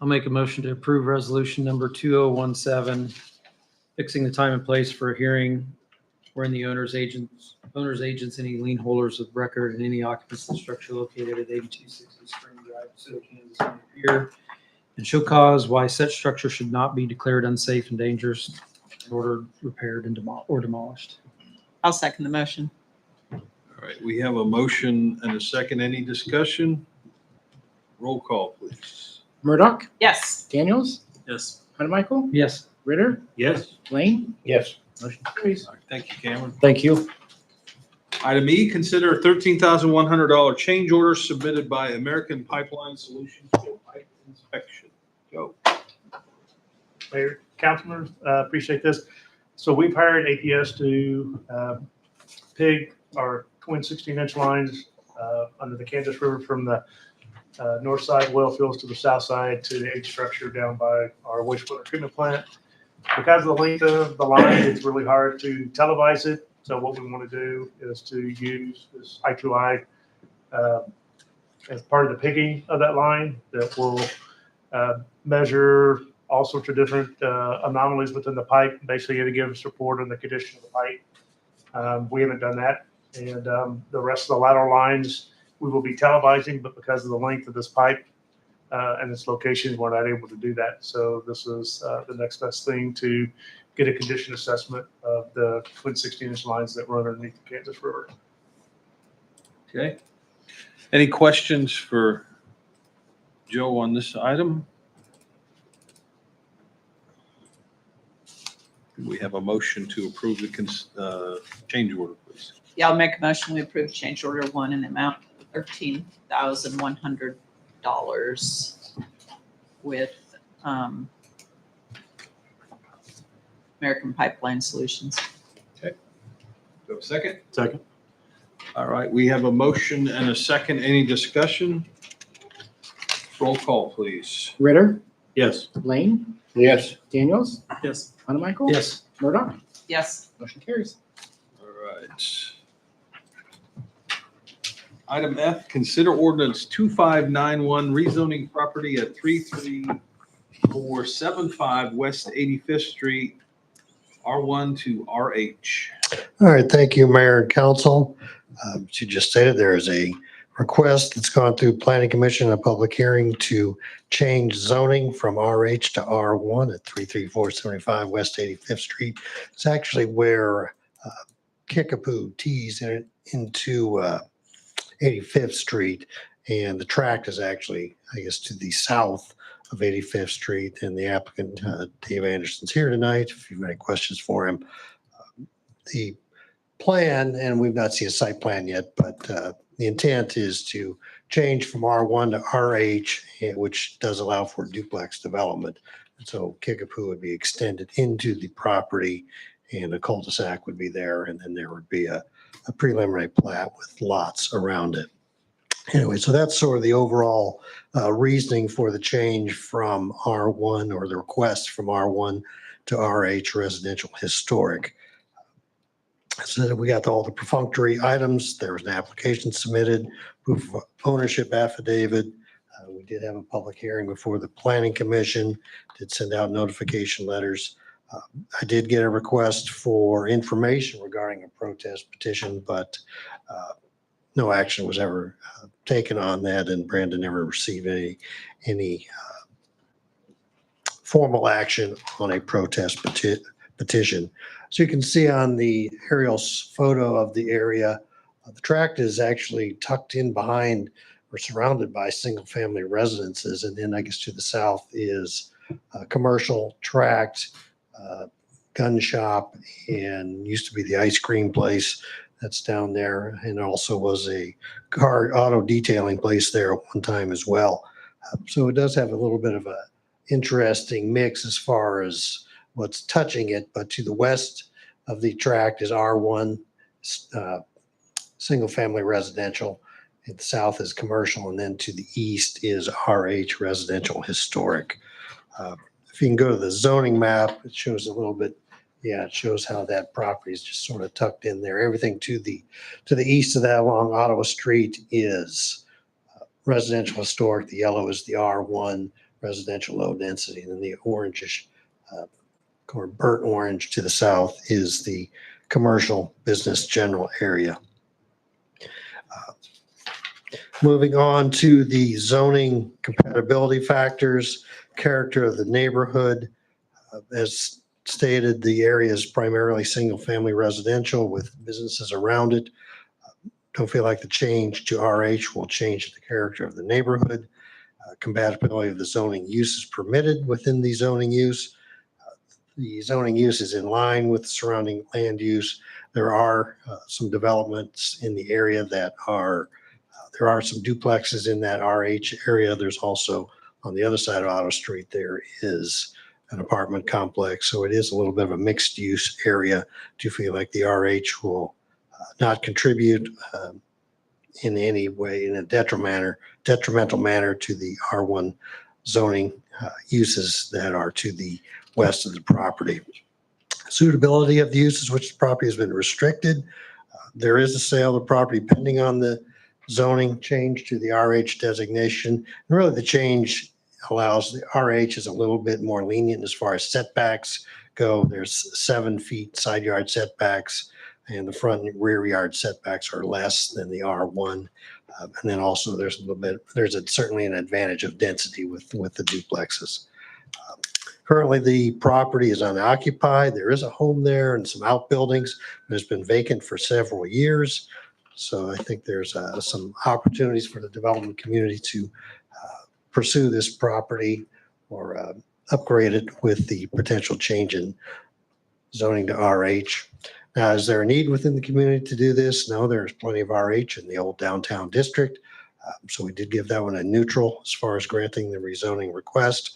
I'll make a motion to approve resolution number 2017, fixing the time and place for a hearing wherein the owner's agents, any lien holders of record, and any occupants of the structure located at 8260 Spring Drive, DeSoto, Kansas, may appear and show cause why such structure should not be declared unsafe and dangerous in order repaired and demolished. I'll second the motion. All right, we have a motion and a second. Any discussion? Roll call, please. Murdoch, Yes. Daniels, Yes. Michael, Yes. Ritter, Yes. Lane, Yes. motion carries. All right, thank you, Cameron. Thank you. Item E, consider a $13,100 change order submitted by American Pipeline Solutions for pipe inspection. Go. Mayor, councilors, appreciate this. So we've hired APS to pig our twin 16-inch lines under the Kansas River from the north side oil fields to the south side to the H structure down by our wastewater treatment plant. Because of the length of the line, it's really hard to televise it. So what we want to do is to use this I2I as part of the pigging of that line that will measure all sorts of different anomalies within the pipe, basically to give support on the condition of the pipe. We haven't done that. And the rest of the lateral lines, we will be televising, but because of the length of this pipe and its location, we're not able to do that. So this is the next best thing to get a condition assessment of the twin 16-inch lines that run underneath the Kansas River. Okay. Any questions for Joe on this item? We have a motion to approve the change order, please. Yeah, I'll make a motion. We approve change order 1 in the amount of $13,100 with American Pipeline Solutions. Do you have a second? Second. All right, we have a motion and a second. Any discussion? Roll call, please. Ritter, Yes. Lane, Yes. Daniels, Yes. Monomichael. Yes. Murdoch. Yes. Motion carries. All right. Item F, consider ordinance 2591 rezoning property at 33475 West 85th Street, R1 to RH. All right, thank you, Mayor and Council. As you just stated, there is a request that's gone through Planning Commission, a public hearing to change zoning from RH to R1 at 33475 West 85th Street. It's actually where Kickapoo tees into 85th Street, and the tract is actually, I guess, to the south of 85th Street, and the applicant, Dave Anderson's here tonight. If you have any questions for him. The plan, and we've not seen a site plan yet, but the intent is to change from R1 to RH, which does allow for duplex development. And so Kickapoo would be extended into the property, and a cul-de-sac would be there, and then there would be a preliminary plat with lots around it. Anyway, so that's sort of the overall reasoning for the change from R1, or the request from R1 to RH residential historic. So we got all the perfunctory items. There was an application submitted, proof of ownership affidavit. We did have a public hearing before the Planning Commission, did send out notification letters. I did get a request for information regarding a protest petition, but no action was ever taken on that, and Brandon never received any formal action on a protest petition. So you can see on the aerial photo of the area, the tract is actually tucked in behind or surrounded by single-family residences, and then I guess to the south is a commercial tract, gun shop, and used to be the ice cream place that's down there, and also was a car auto detailing place there at one time as well. So it does have a little bit of a interesting mix as far as what's touching it, but to the west of the tract is R1, single family residential. And the south is commercial, and then to the east is RH residential historic. If you can go to the zoning map, it shows a little bit. Yeah, it shows how that property is just sort of tucked in there. Everything to the east of that along Ottawa Street is residential historic. The yellow is the R1 residential low density, and then the orangish or burnt orange to the south is the commercial business general area. Moving on to the zoning compatibility factors, character of the neighborhood. As stated, the area is primarily single-family residential with businesses around it. Don't feel like the change to RH will change the character of the neighborhood. Compatibility of the zoning uses permitted within the zoning use. The zoning use is in line with the surrounding land use. There are some developments in the area that are, there are some duplexes in that RH area. There's also on the other side of Otto Street, there is an apartment complex. So it is a little bit of a mixed use area. Do you feel like the RH will not contribute in any way in a detrimental manner to the R1 zoning uses that are to the west of the property? Suitability of the uses which the property has been restricted. There is a sale of the property pending on the zoning change to the RH designation. And really the change allows, the RH is a little bit more lenient as far as setbacks go. There's 7 feet side yard setbacks, and the front and rear yard setbacks are less than the R1. And then also there's a little bit, certainly an advantage of density with the duplexes. Currently, the property is unoccupied. There is a home there and some outbuildings, but it's been vacant for several years. So I think there's some opportunities for the development community to pursue this property or upgrade it with the potential change in zoning to RH. Now, is there a need within the community to do this? No, there's plenty of RH in the old downtown district. So we did give that one a neutral as far as granting the rezoning request.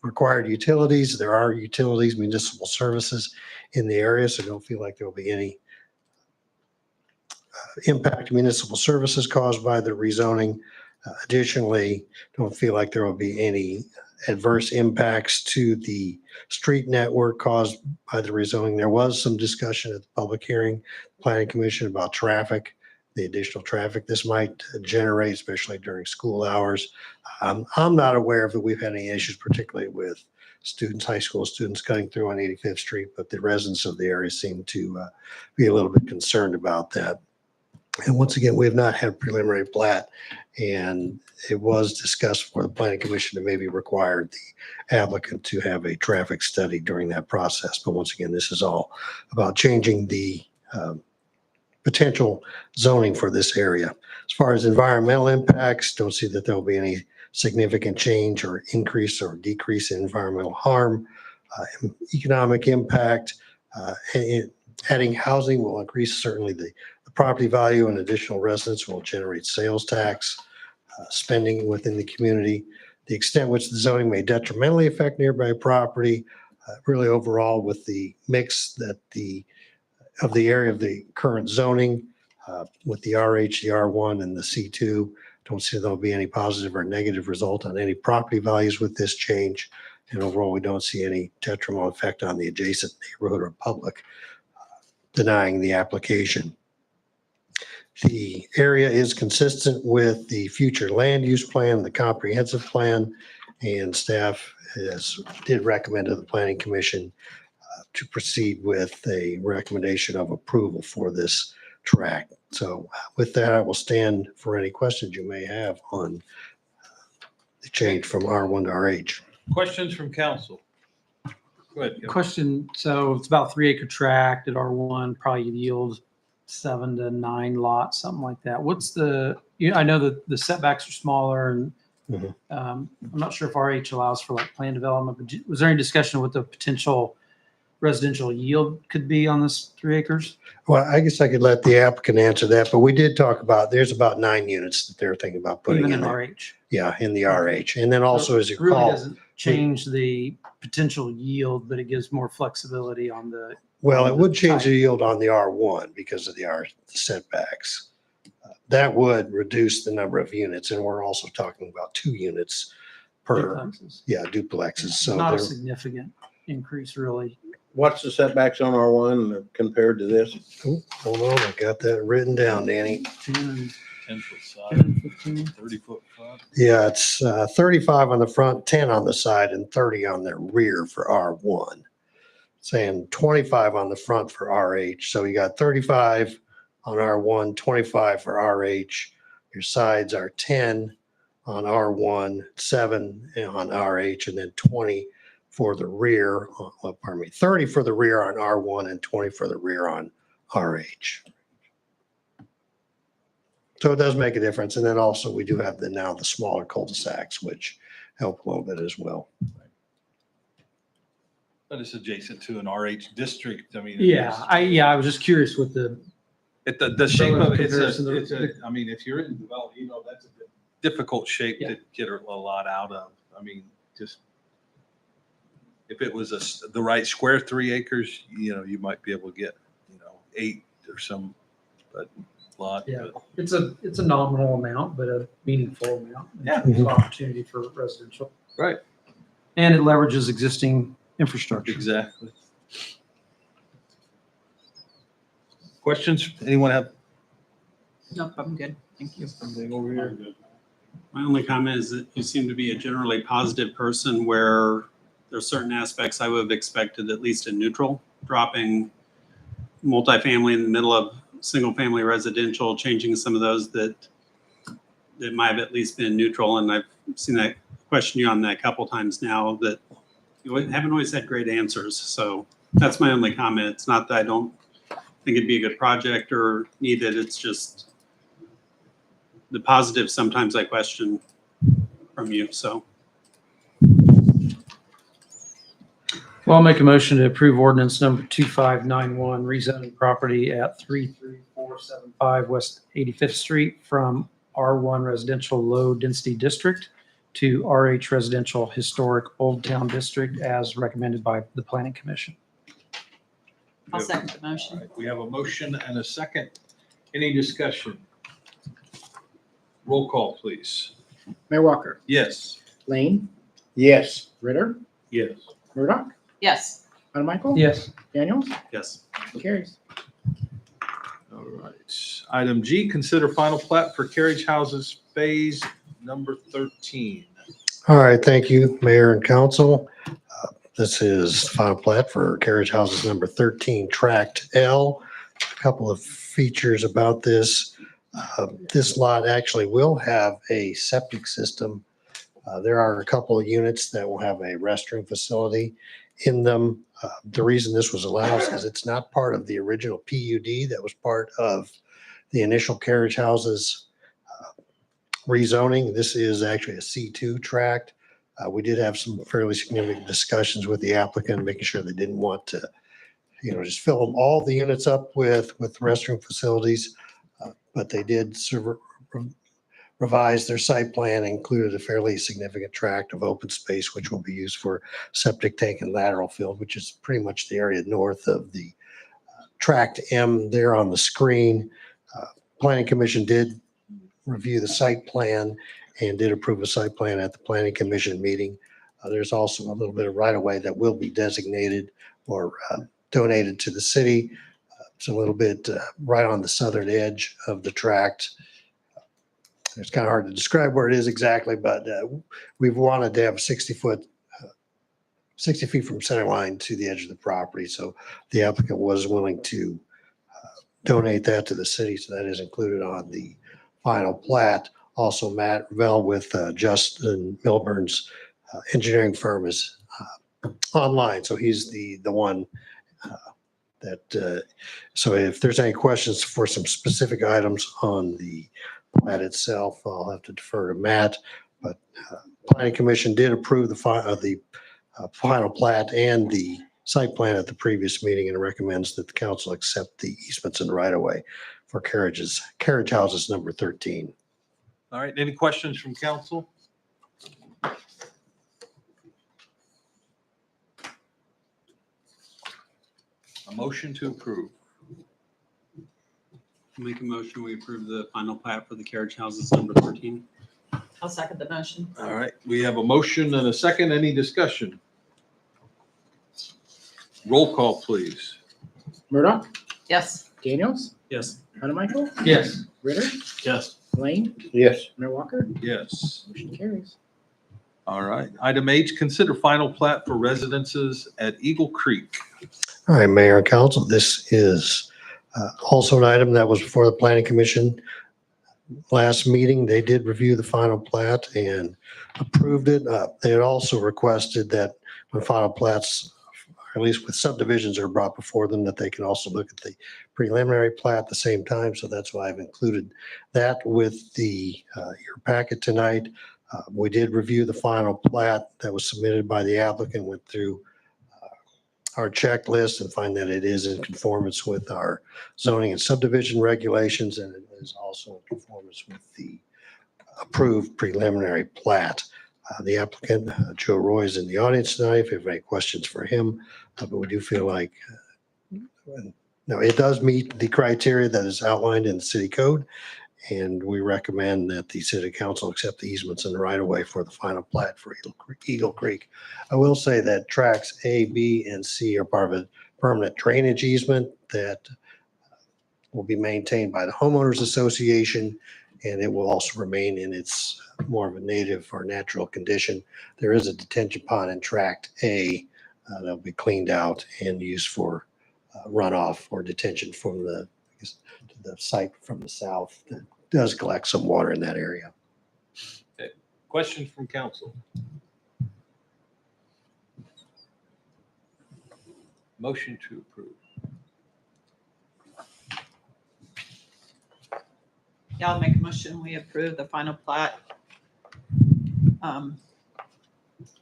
Required utilities. There are utilities, municipal services in the area, so don't feel like there will be any impact municipal services caused by the rezoning. Additionally, don't feel like there will be any adverse impacts to the street network caused by the rezoning. There was some discussion at the public hearing, planning commission, about traffic, the additional traffic this might generate, especially during school hours. I'm not aware of that we've had any issues, particularly with students, high school students cutting through on 85th Street, but the residents of the area seem to be a little bit concerned about that. And once again, we have not had preliminary plat, and it was discussed for the planning commission to maybe require the applicant to have a traffic study during that process. But once again, this is all about changing the potential zoning for this area. As far as environmental impacts, don't see that there will be any significant change or increase or decrease in environmental harm. Economic impact, adding housing will increase certainly the property value, and additional residents will generate sales tax, spending within the community. The extent which the zoning may detrimentally affect nearby property, really overall with the mix that of the area of the current zoning with the RH, the R1, and the C2, don't see there'll be any positive or negative result on any property values with this change. And overall, we don't see any detrimental effect on the adjacent neighborhood or public denying the application. The area is consistent with the future land use plan, the comprehensive plan, and staff did recommend to the planning commission to proceed with a recommendation of approval for this tract. So with that, I will stand for any questions you may have on the change from R1 to RH. Questions from council? Go ahead. Kevin. Question, so it's about 3-acre tract at R1, probably yield 7 to 9 lots, something like that. What's I know that the setbacks are smaller, and Mhm. I'm not sure if RH allows for like plan development, but was there any discussion of what the potential residential yield could be on this 3 acres? Well, I guess I could let the applicant answer that, but we did talk about, there's about 9 units that they're thinking about putting Even in in there. RH? Yeah, in the RH. And then also, as you It really recall, doesn't change the potential yield, but it gives more flexibility on the. well, it would change type. the yield on the R1 because of the setbacks. That would reduce the number of units, and we're also talking about 2 units per, duplexes. yeah, duplexes. So Not a they're- significant increase, really. What's the setbacks on R1 compared to this? oh, hold on, I got that written down, Danny. 10 10-foot and side, 15. 30-foot front. Yeah, it's 35 on the front, 10 on the side, and 30 on the rear for R1. Saying 25 on the front for RH. So you got 35 on R1, 25 for RH. Your sides are 10 on R1, 7 on RH, and then 20 for the rear. Well, pardon me, 30 for the rear on R1 and 20 for the rear on RH. So it does make a difference. And then also we do have now the smaller cul-de-sacs, which help a little bit as well. But it's adjacent to an RH district. I mean. Yeah, I was just curious with the, The shape of it, Comparison to I mean, if you're in development, that's a difficult shape Yeah. to get a lot out of. I mean, just if it was the right square 3 acres, you might be able to get, 8 or some, but lot. yeah, but- it's a nominal amount, but a meaningful amount. in Yeah. terms of Opportunity for residential. Right. And it leverages existing infrastructure. Exactly. Questions? Anyone have Nope, I'm good. Thank you. something over here? My only comment is that you seem to be a generally positive person where there's certain aspects I would have expected at least in neutral, dropping multifamily in the middle of single family residential, changing some of those that might have at least been neutral. And I've seen that question you on that a couple times now that you haven't always had great answers. So that's my only comment. It's not that I don't think it'd be a good project or need it. It's just the positives sometimes I question from you, so. Well, I'll make a motion to approve ordinance number 2591, rezoning property at 33475 West 85th Street from R1 Residential Low Density District to RH Residential Historic Old Town District as recommended by the Planning Commission. I'll second the All motion. right, we have a motion and a second. Any discussion? Roll call, please. Mayor Walker, Yes. Lane, Yes. Ritter, Yes. Murdoch, Yes. Michael. Yes. Daniels, Yes. carries. All right. Item G, consider final plat for carriage houses phase number 13. All right, thank you, Mayor and Council. This is final plat for Carriage Houses number 13, Tract L. A couple of features about this. This lot actually will have a septic system. There are a couple of units that will have a restroom facility in them. The reason this was allowed is because it's not part of the original PUD that was part of the initial Carriage Houses rezoning. This is actually a C2 tract. We did have some fairly significant discussions with the applicant, making sure they didn't want to, just fill them all the units up with restroom facilities. But they did revise their site plan, included a fairly significant tract of open space, which will be used for septic tank and lateral field, which is pretty much the area north of the Tract M there on the screen. Planning Commission did review the site plan and did approve a site plan at the Planning Commission meeting. There's also a little bit of right of way that will be designated or donated to the city. It's a little bit right on the southern edge of the tract. It's kind of hard to describe where it is exactly, but we've wanted to have 60 feet from center line to the edge of the property. So the applicant was willing to donate that to the city. So that is included on the final plat. Also, Matt Revell with Justin Milburn's engineering firm is online. So he's the one so if there's any questions for some specific items on the plat itself, I'll have to defer to Matt. But Planning Commission did approve the final plat and the site plan at the previous meeting and recommends that the council accept the easements and right of way for carriage houses number 13. All right. Any questions from council? A motion to approve. Make a motion, we approve the final plat for the carriage houses number 13. I'll second the motion. All right. We have a motion and a second. Any discussion? Roll call, please. Murdoch, Yes. Daniels, Yes. Michael, Yes. Ritter, Yes. Lane, Yes. Mayor Walker, Yes. motion carries. All right. Item H, consider final plat for residences at Eagle Creek. All right, Mayor and Council, this is also an item that was before the Planning Commission last meeting. They did review the final plat and approved it. They had also requested that when final plats, or at least with subdivisions, are brought before them, that they can also look at the preliminary plat at the same time. So that's why I've included that with your packet tonight. We did review the final plat that was submitted by the applicant, went through our checklist and find that it is in conformance with our zoning and subdivision regulations, and it is also in conformance with the approved preliminary plat. The applicant, Joe Roy, is in the audience tonight if you have any questions for him, but we do feel like now it does meet the criteria that is outlined in the city code, and we recommend that the city council accept the easements and the right of way for the final plat for Eagle Creek. I will say that tracks A, B, and C are part of a permanent drainage easement that will be maintained by the homeowners association, and it will also remain in its more of a native or natural condition. There is a detention pond in tract A that'll be cleaned out and used for runoff or detention from the site from the south that does collect some water in that area. Okay. Questions from council? Motion to approve. Yeah, I'll make a motion. We approve the final plat.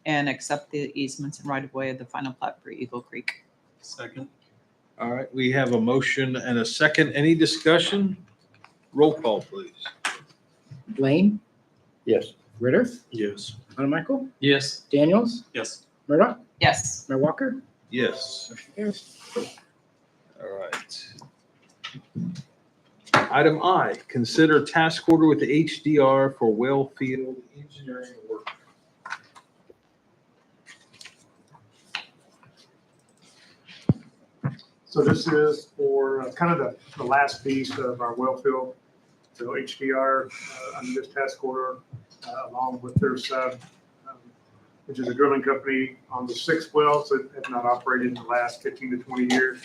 And accept the easements and right of way of the final plat for Eagle Creek. Second. All right. We have a motion and a second. Any discussion? Roll call, please. Lane, Yes. Ritter, Yes. Michael, Yes. Daniels, Yes. Murdoch, Yes. Mayor Walker, Yes. motion carries. All right. Item I, consider task order with the HDR for well field engineering work. So this is for kind of the last piece of our well field. So HDR, under this task order, along with their sub, which is a drilling company on the 6 wells that have not operated in the last 15 to 20 years.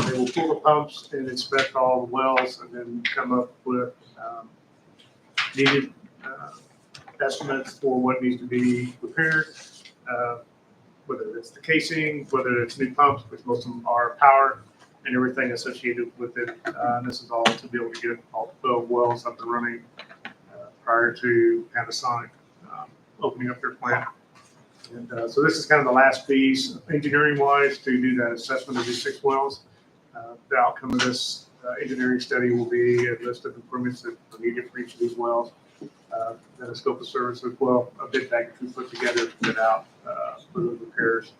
They will pull the pumps and inspect all the wells and then come up with needed estimates for what needs to be repaired, whether it's the casing, whether it's new pumps, which most of them are power, and everything associated with it. And this is all to be able to get all 12 wells up and running prior to Panasonic opening up their plant. And so this is kind of the last piece, engineering-wise, to do that assessment of these 6 wells. The outcome of this engineering study will be a list of improvements that are needed for each of these wells, and a scope of service as well, a bid package we put together to put out for those repairs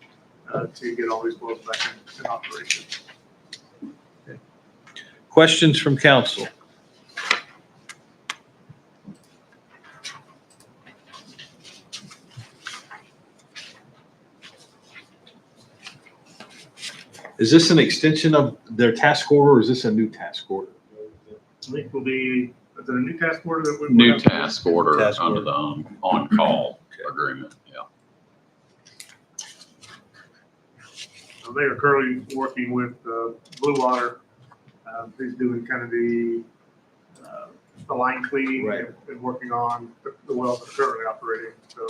to get all these wells back in operation. Questions from council? Is this an extension of their task order, or is this a new task order? I think will be, is it a new task order that we? New task order Task under order. the on-call agreement, yeah. They are currently working with Blue Water. He's doing kind of the line cleaning Right. and working on the wells that are currently operating, so.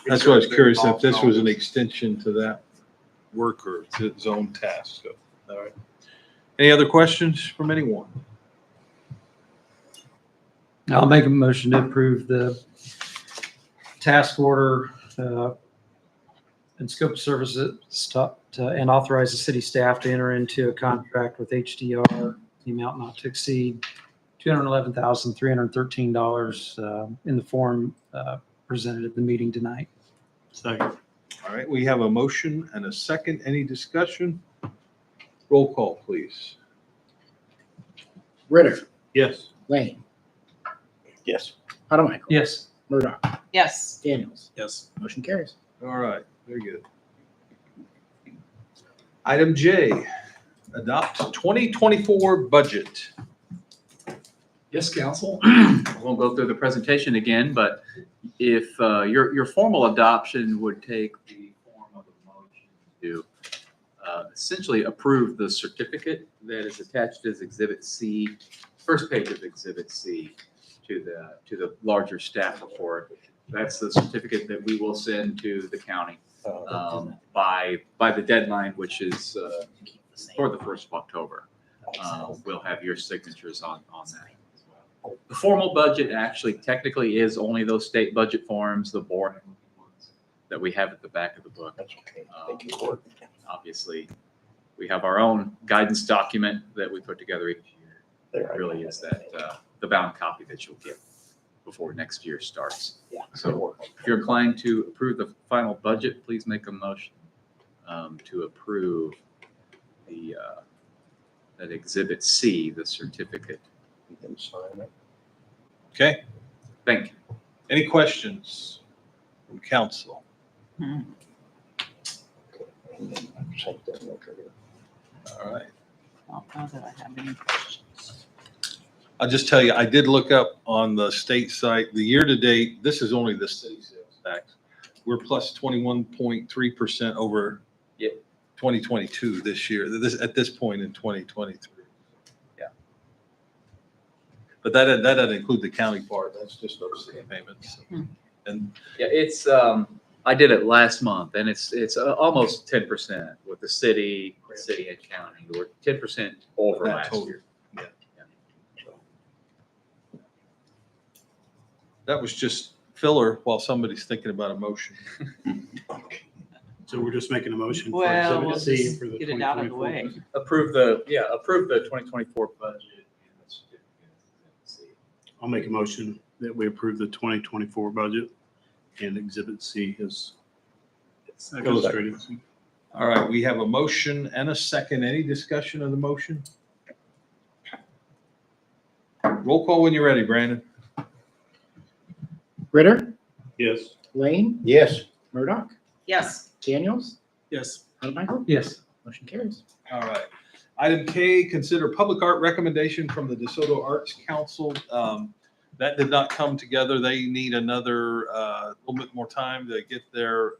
That's what I was curious if this was an extension to that work or to its own task. So, all right. Any other questions from anyone? I'll make a motion to approve the task order and scope of services and authorize the city staff to enter into a contract with HDR, the amount not to exceed $211,313 in the form presented at the meeting tonight. Second. All right, we have a motion and a second. Any discussion? Roll call, please. Ritter, Yes. Lane, Yes. Hatamaker, Yes. Murdoch, Yes. Daniels. Yes. Motion carries. All right, very good. Item J, adopt 2024 budget. Yes, council. I won't go through the presentation again, but if your formal adoption would take the form of a motion to essentially approve the certificate that is attached as Exhibit C, first page of Exhibit C to the larger staff report. That's the certificate that we will send to the county by the deadline, which is for the 1st of October. We'll have your signatures on that. The formal budget actually technically is only those state budget forms, the boring ones that we have at the back of the book. That's okay. They can work. Obviously, we have our own guidance document that we put together each year. There, It really is that the bound copy that you'll get before next year starts. Yeah. So if you're inclined to approve the final budget, please make a motion to approve the that Exhibit C, the certificate. You can sign it. Okay, Thank you. any questions from council? And then same thing, no trigger. All right. I don't know that I have any questions. I'll just tell you, I did look up on the state site, the year-to-date, this is only the city sales tax. We're plus 21.3% over Yep. 2022 this year, at this point in 2023. Yeah. But that doesn't include the county part, that's just those city payments. And Yeah, it's, I did it last month and it's almost 10% with the city and county. We're 10% over That last total. year. that was just filler while somebody's thinking about a motion. So we're just making a motion for Well, we'll Exhibit C just for the get it out of the 2024 way. budget. Approve the 2024 budget. And the certificate. I'll make a motion that we approve the 2024 budget and Exhibit C is illustrated. All right, we have a motion and a second. Any discussion of the motion? Roll call when you're ready, Brandon. Ritter, Yes. Lane, Yes. Murdoch, Yes. Daniels, Yes. Michael. Yes. Motion carries. All right. Item K, consider public art recommendation from the DeSoto Arts Council. That did not come together. They need another, little bit more time to get their,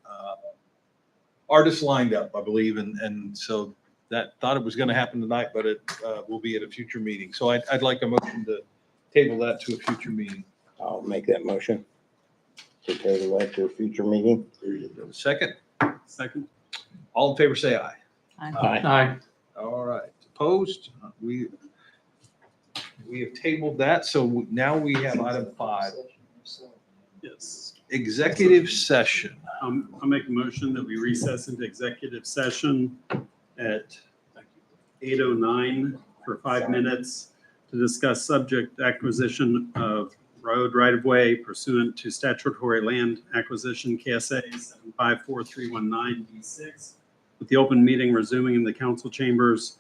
artists lined up, I believe. And so that, thought it was going to happen tonight, but it, will be at a future meeting. So I'd like a motion to table that to a future meeting. I'll make that motion to table that to a future meeting. Second, Second. all in favor, say aye. Aye. All right, opposed? We have tabled that, so now we have item 5, Yes. executive session. I'll make a motion that we recess into executive session at 8:09 for 5 minutes to discuss subject acquisition of road right-of-way pursuant to statutory land acquisition KSA 754319B6, with the open meeting resuming in the council chambers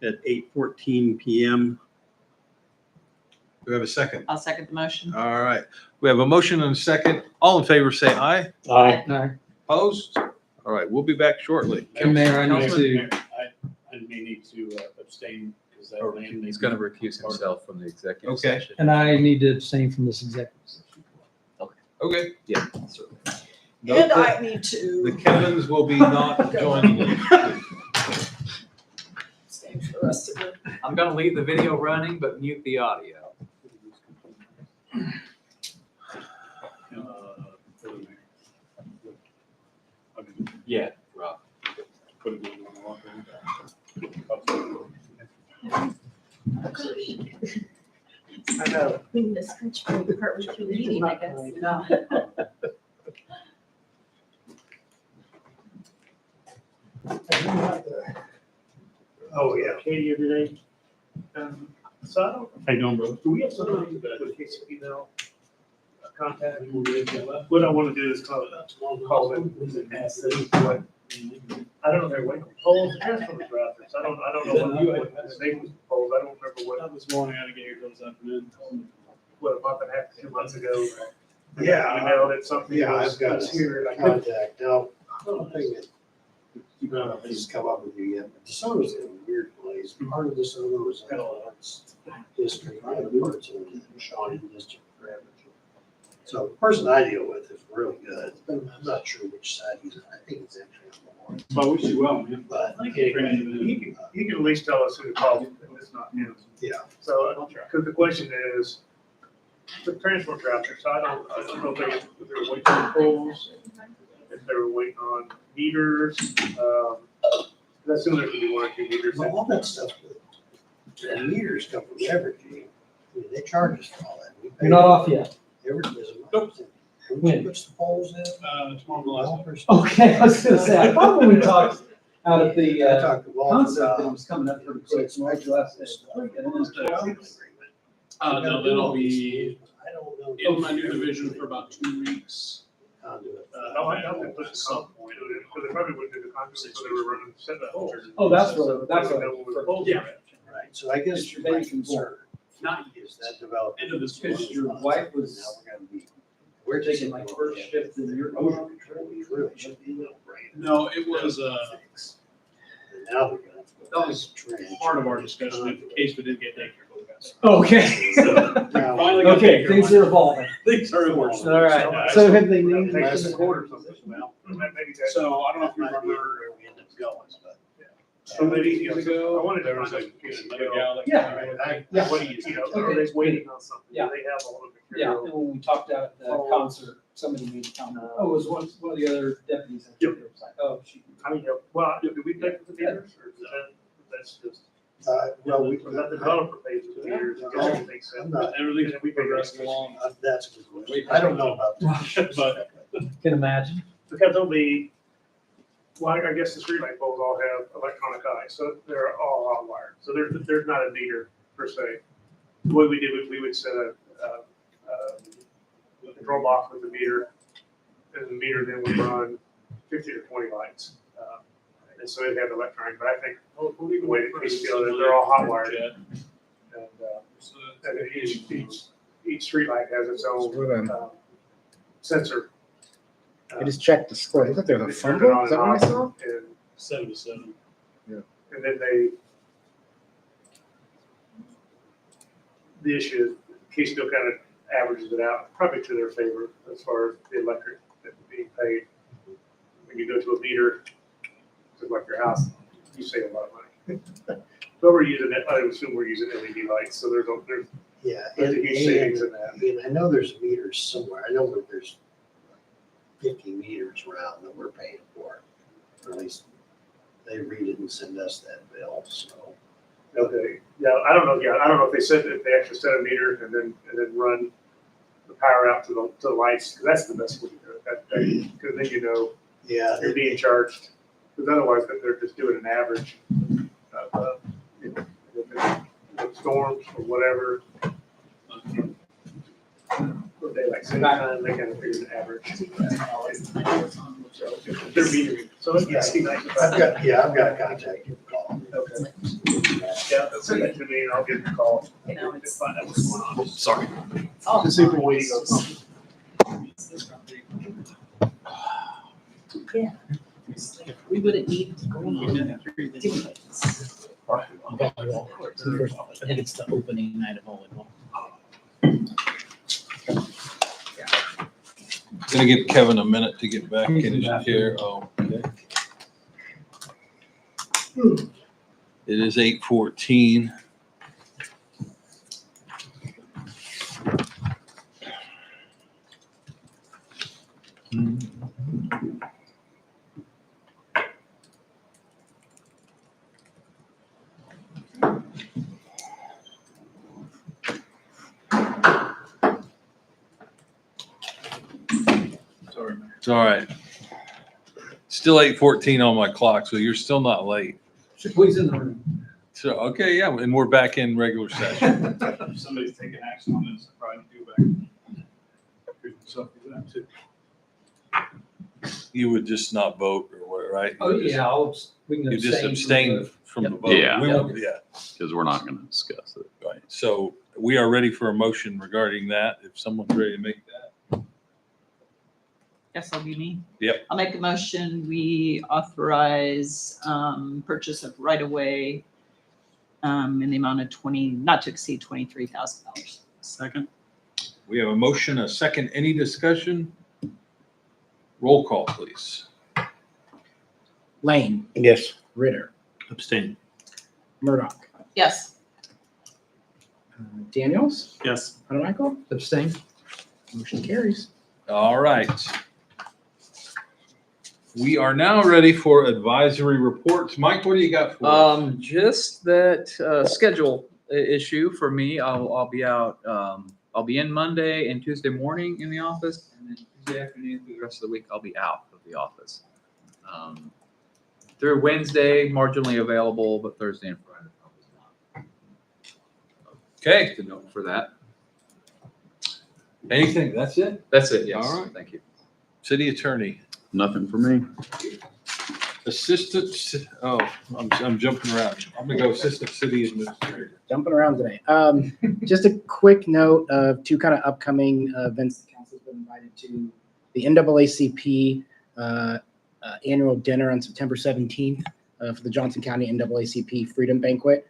at 8:14 PM. Do we have a second? I'll second the motion. All right, we have a motion and a second. All in favor, say aye. Aye. Opposed? All right, we'll be back shortly. Mayor, I need to, I may need to abstain because that Or land. he's going to recuse himself from the executive Okay. session. and I need to abstain from this executive session. Okay. Yeah, certainly. Note that need the to. Kevins will be not joining us. Stay for the rest of it. I'm going to leave the video running, but mute the audio. Yeah, Rob. I know. We need to switch from the part with your meeting, I guess. No. Oh, yeah. Katie here today. So I don't, How you doing, bro? do we have somebody with his email contact? What I want to do is call them and ask them what, I don't know, they're waiting, polls, transfer drafters. I don't know what the name was polls. I don't remember what, This morning, I had to get here till this afternoon. what, a month and a half, 2 months ago. Yeah. Emailed it, something. Yeah, I've got was here. a contact. Now, one thing that, I don't know if this has come up with you yet, but DeSoto's in a weird place. Part of DeSoto is its history, the other parts of the Shawnee District forever. So the person I deal with is really good. I'm not sure which side he's on. I think it's actually on the board. Well, I wish you well, man. But He can at least tell us who to call if it's not him. yeah, So, because the question is, the transport traffic, so I don't know if they're waiting on polls, if they were waiting on meters. I assume there could be 1 or 2 meters. well, all that stuff, the meters come from Evergy. I mean, they charge us for all that. We pay- You're not off yet. Evergy is a month. When? Who puts the poles in? Tomorrow. Developers. Okay, I was gonna say, I thought when we talked out at the, I talked to Walter concept, that about. it was coming up pretty quick, so I last day. No, that'll be I don't know. in my new division for about 2 weeks. Conduit. No, I know they put the conduit, because they probably wouldn't do the conduit, so they were running set up. Oh, that's what, that's So what. they know where the poles are at. Right, so I guess your main concern Not is that development. End of this Because your wife was- Now we're gonna be. We're taking like first shift in your. Erosion control, we really should be a little brain. No, it was And now we're gonna. That was part of our discussion in case we did get daycare for the guys. Okay. Now, Finally got Okay, daycare things money. are evolving. Things are evolving. All right, so have they named Maybe it? in the quarter or something. Well, maybe that's. So I don't know if you might be remember, where we end up going, but. So maybe years ago, I wanted to there was find a, out. another gal that. Yeah. What do you know, are they waiting on something? Do Yeah. they have all the Yeah, material? and when we talked out at the concert, somebody made a comment. Oh, it was one of the other deputies. Yep. It was like, oh, she. I mean, well, do we pay for the meters, or is that's just, Well, we. or is that the developer pays for the meters? I guess it makes I'm sense. not, Everything's progressing along. that's a good question. I don't know about that. But Can imagine. Because there'll be, well, I guess the streetlight poles all have electronic eyes, so they're all hotwired. So there's not a meter per se. The way we did it, we would set a control box with the meter, and the meter then would run 15 or 20 lights. And so it'd have electronic, but I think the way that we feel that they're all hotwired. And And then each streetlight has its own sensor. I just checked the score. Look, there's a They turn it fumble. on Is that and what I off, saw? and 7-7. And then the issue is Keystone kind of averages it out, probably to their favor as far as the electric that's being paid. When you go to a meter, just like your house, you save a lot of money. But we're using it, I assume we're using LED lights, so there's Yeah. a huge savings in that. And I know there's meters somewhere. I know that there's 50 meters around that we're paying for. Or at least they read it and send us that bill, so. Okay, yeah, I don't know if they said if they actually set a meter and then run the power out to the lights, because that's the best way to do it. Because then you know Yeah. you're being charged, because otherwise they're just doing an average of, storms or whatever. Daylight saving time, they kind of figure an average. So they're metering. So yeah, I've got a contact you can call. Okay. Yeah, send that to me and I'll give them a call. You know, it's- Find out what's going on. Sorry. To see if we're waiting on something. Yeah. We wouldn't need to go on. I think it's the opening night of volleyball. Gonna give Kevin a minute to get back in his chair. Oh, okay. It is 8:14. It's all right. Still 8:14 on my clock, so you're still not late. Please in the room. So, okay, yeah, and we're back in regular session. If somebody's taking action on this, I probably do back. So, that too. You would just not vote or what, right? Oh, yeah, we can You just from abstain the- from the vote. Yeah. We won't- Yeah, Because we're not going to discuss it. right. So we are ready for a motion regarding that, if someone's ready to make that. Guess I'll be me. Yep. I'll make a motion, we authorize, purchase of right of way, in the amount of not to exceed $23,000. Second? We have a motion, a second. Any discussion? Roll call, please. Lane, Yes. Ritter, Abstain. Murdoch, Yes. Daniels, Yes. Michael, Abstain. motion carries. All right. We are now ready for advisory reports. Mike, what do you got for us? Just that schedule issue for me. I'll be out. I'll be in Monday and Tuesday morning in the office, and then Tuesday afternoon through the rest of the week I'll be out of the office. Through Wednesday, marginally available, but Thursday and Friday probably not. Okay, To note for that. anything? That's it? That's it. Yes. All right. Thank you. City attorney, Nothing for me. assistant, I'm jumping around. I'm gonna go assistant city administrator. Jumping around today. Just a quick note of two kind of upcoming events the council's been invited to. The NAACP annual dinner on September 17th for the Johnson County NAACP Freedom Banquet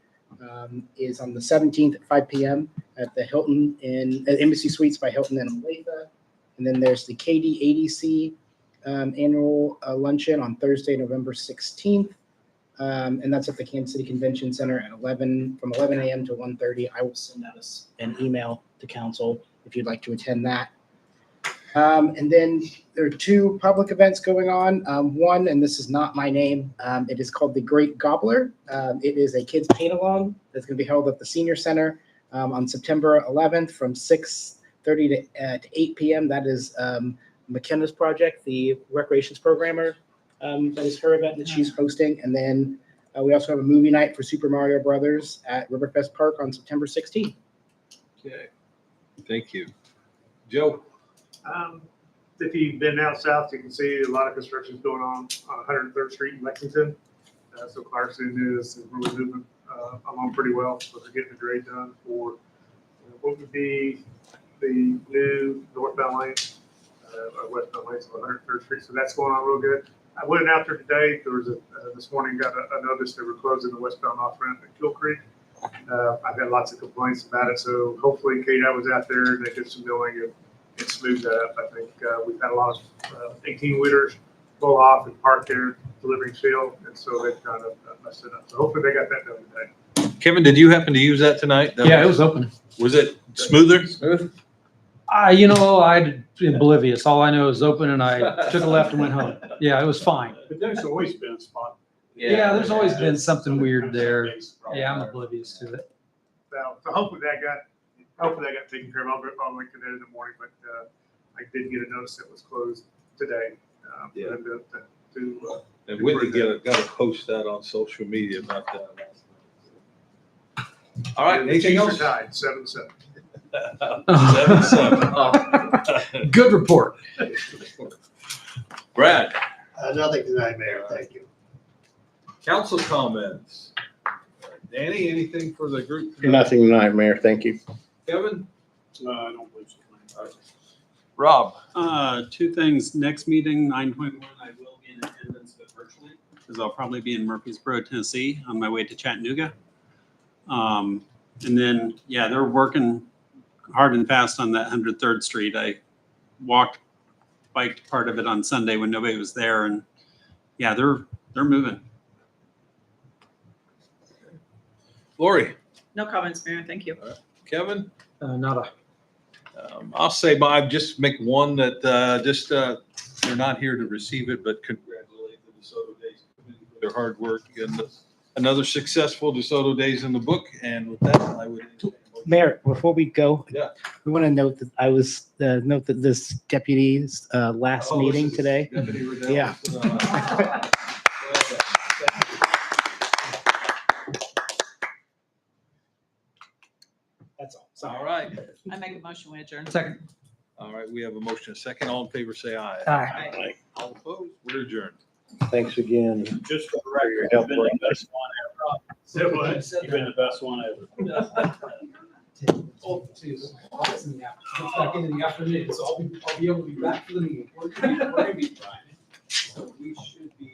is on the 17th at 5 p.m. at the Hilton at Embassy Suites by Hilton in Olathe. And then there's the KD80C annual luncheon on Thursday, November 16th. And that's at the Kansas City Convention Center at from 11 a.m. to 1:30. I will send out an email to council if you'd like to attend that. And then there are two public events going on. One, and this is not my name, it is called The Great Gobbler. It is a kids paint along that's going to be held at the Senior Center on September 11th from 6:30 to 8 p.m. That is McKenna's project, the recreations programmer. That is her event that she's hosting. And then we also have a movie night for Super Mario Brothers at Riverfest Park on September 16th. Okay, thank you. Joe? If you've been out south, you can see a lot of construction's going on 103rd Street in Lexington. So Clarkson is really moving along pretty well. So they're getting the grade done for what would be the new northbound lane, or westbound lanes on 103rd Street. So that's going on real good. I went out there today. There was this morning got a notice they were closing the westbound off ramp at Kill Creek. I've had lots of complaints about it. So hopefully Kate, I was out there and they did some milling and smoothed that up. I think we've had a lot of 18-wheelers pull off and park there delivering steel. And so they've kind of messed it up. So hopefully they got that done today. Kevin, did you happen to use that tonight? Yeah, it was open. Was it smoother? I'm oblivious. All I know is open and I took a left and went home. Yeah, it was fine. But there's always been a spot. Yeah, there's always been something weird there. Yeah, I'm oblivious to it. So hopefully that got taken care of. I'll link to that in the morning, but I did get a notice that was closed today. For them to And Whitney got to post that on social media about that. All right, anything else? Tied 7-7. 7-7. Good report. Brad, Nothing tonight, Mayor. Thank you. council comments. Danny, anything for the group? Nothing tonight, Mayor. Thank you. Kevin? I don't believe so. Rob? Two things. Next meeting, 9/21, I will be in attendance, but virtually, because I'll probably be in Murfreesboro, Tennessee, on my way to Chattanooga. And then, yeah, they're working hard and fast on that 103rd Street. I biked part of it on Sunday when nobody was there, and yeah, they're moving. Lori? No comments, Mayor. Thank you. Kevin? Nada. I'll say, I'd just make one that they're not here to receive it, but congratulate the DeSoto Days Committee for their hard work and another successful DeSoto Days in the book. And with that, I would. Mayor, before we go, Yeah. we want to note that this deputy's last Oh, meeting this is today. Deputy Riddell. Yeah. That's all. All right. I make a motion, we adjourn. Second. All right. We have a motion, a second. All in favor, say aye. Aye. All opposed? We're adjourned. Thanks again. Just for the for your record, help. you've been the best one ever. Say what? You've been the best one ever. It's back into the afternoon, so I'll be able to be back for the meeting. We're gonna be fine. We should be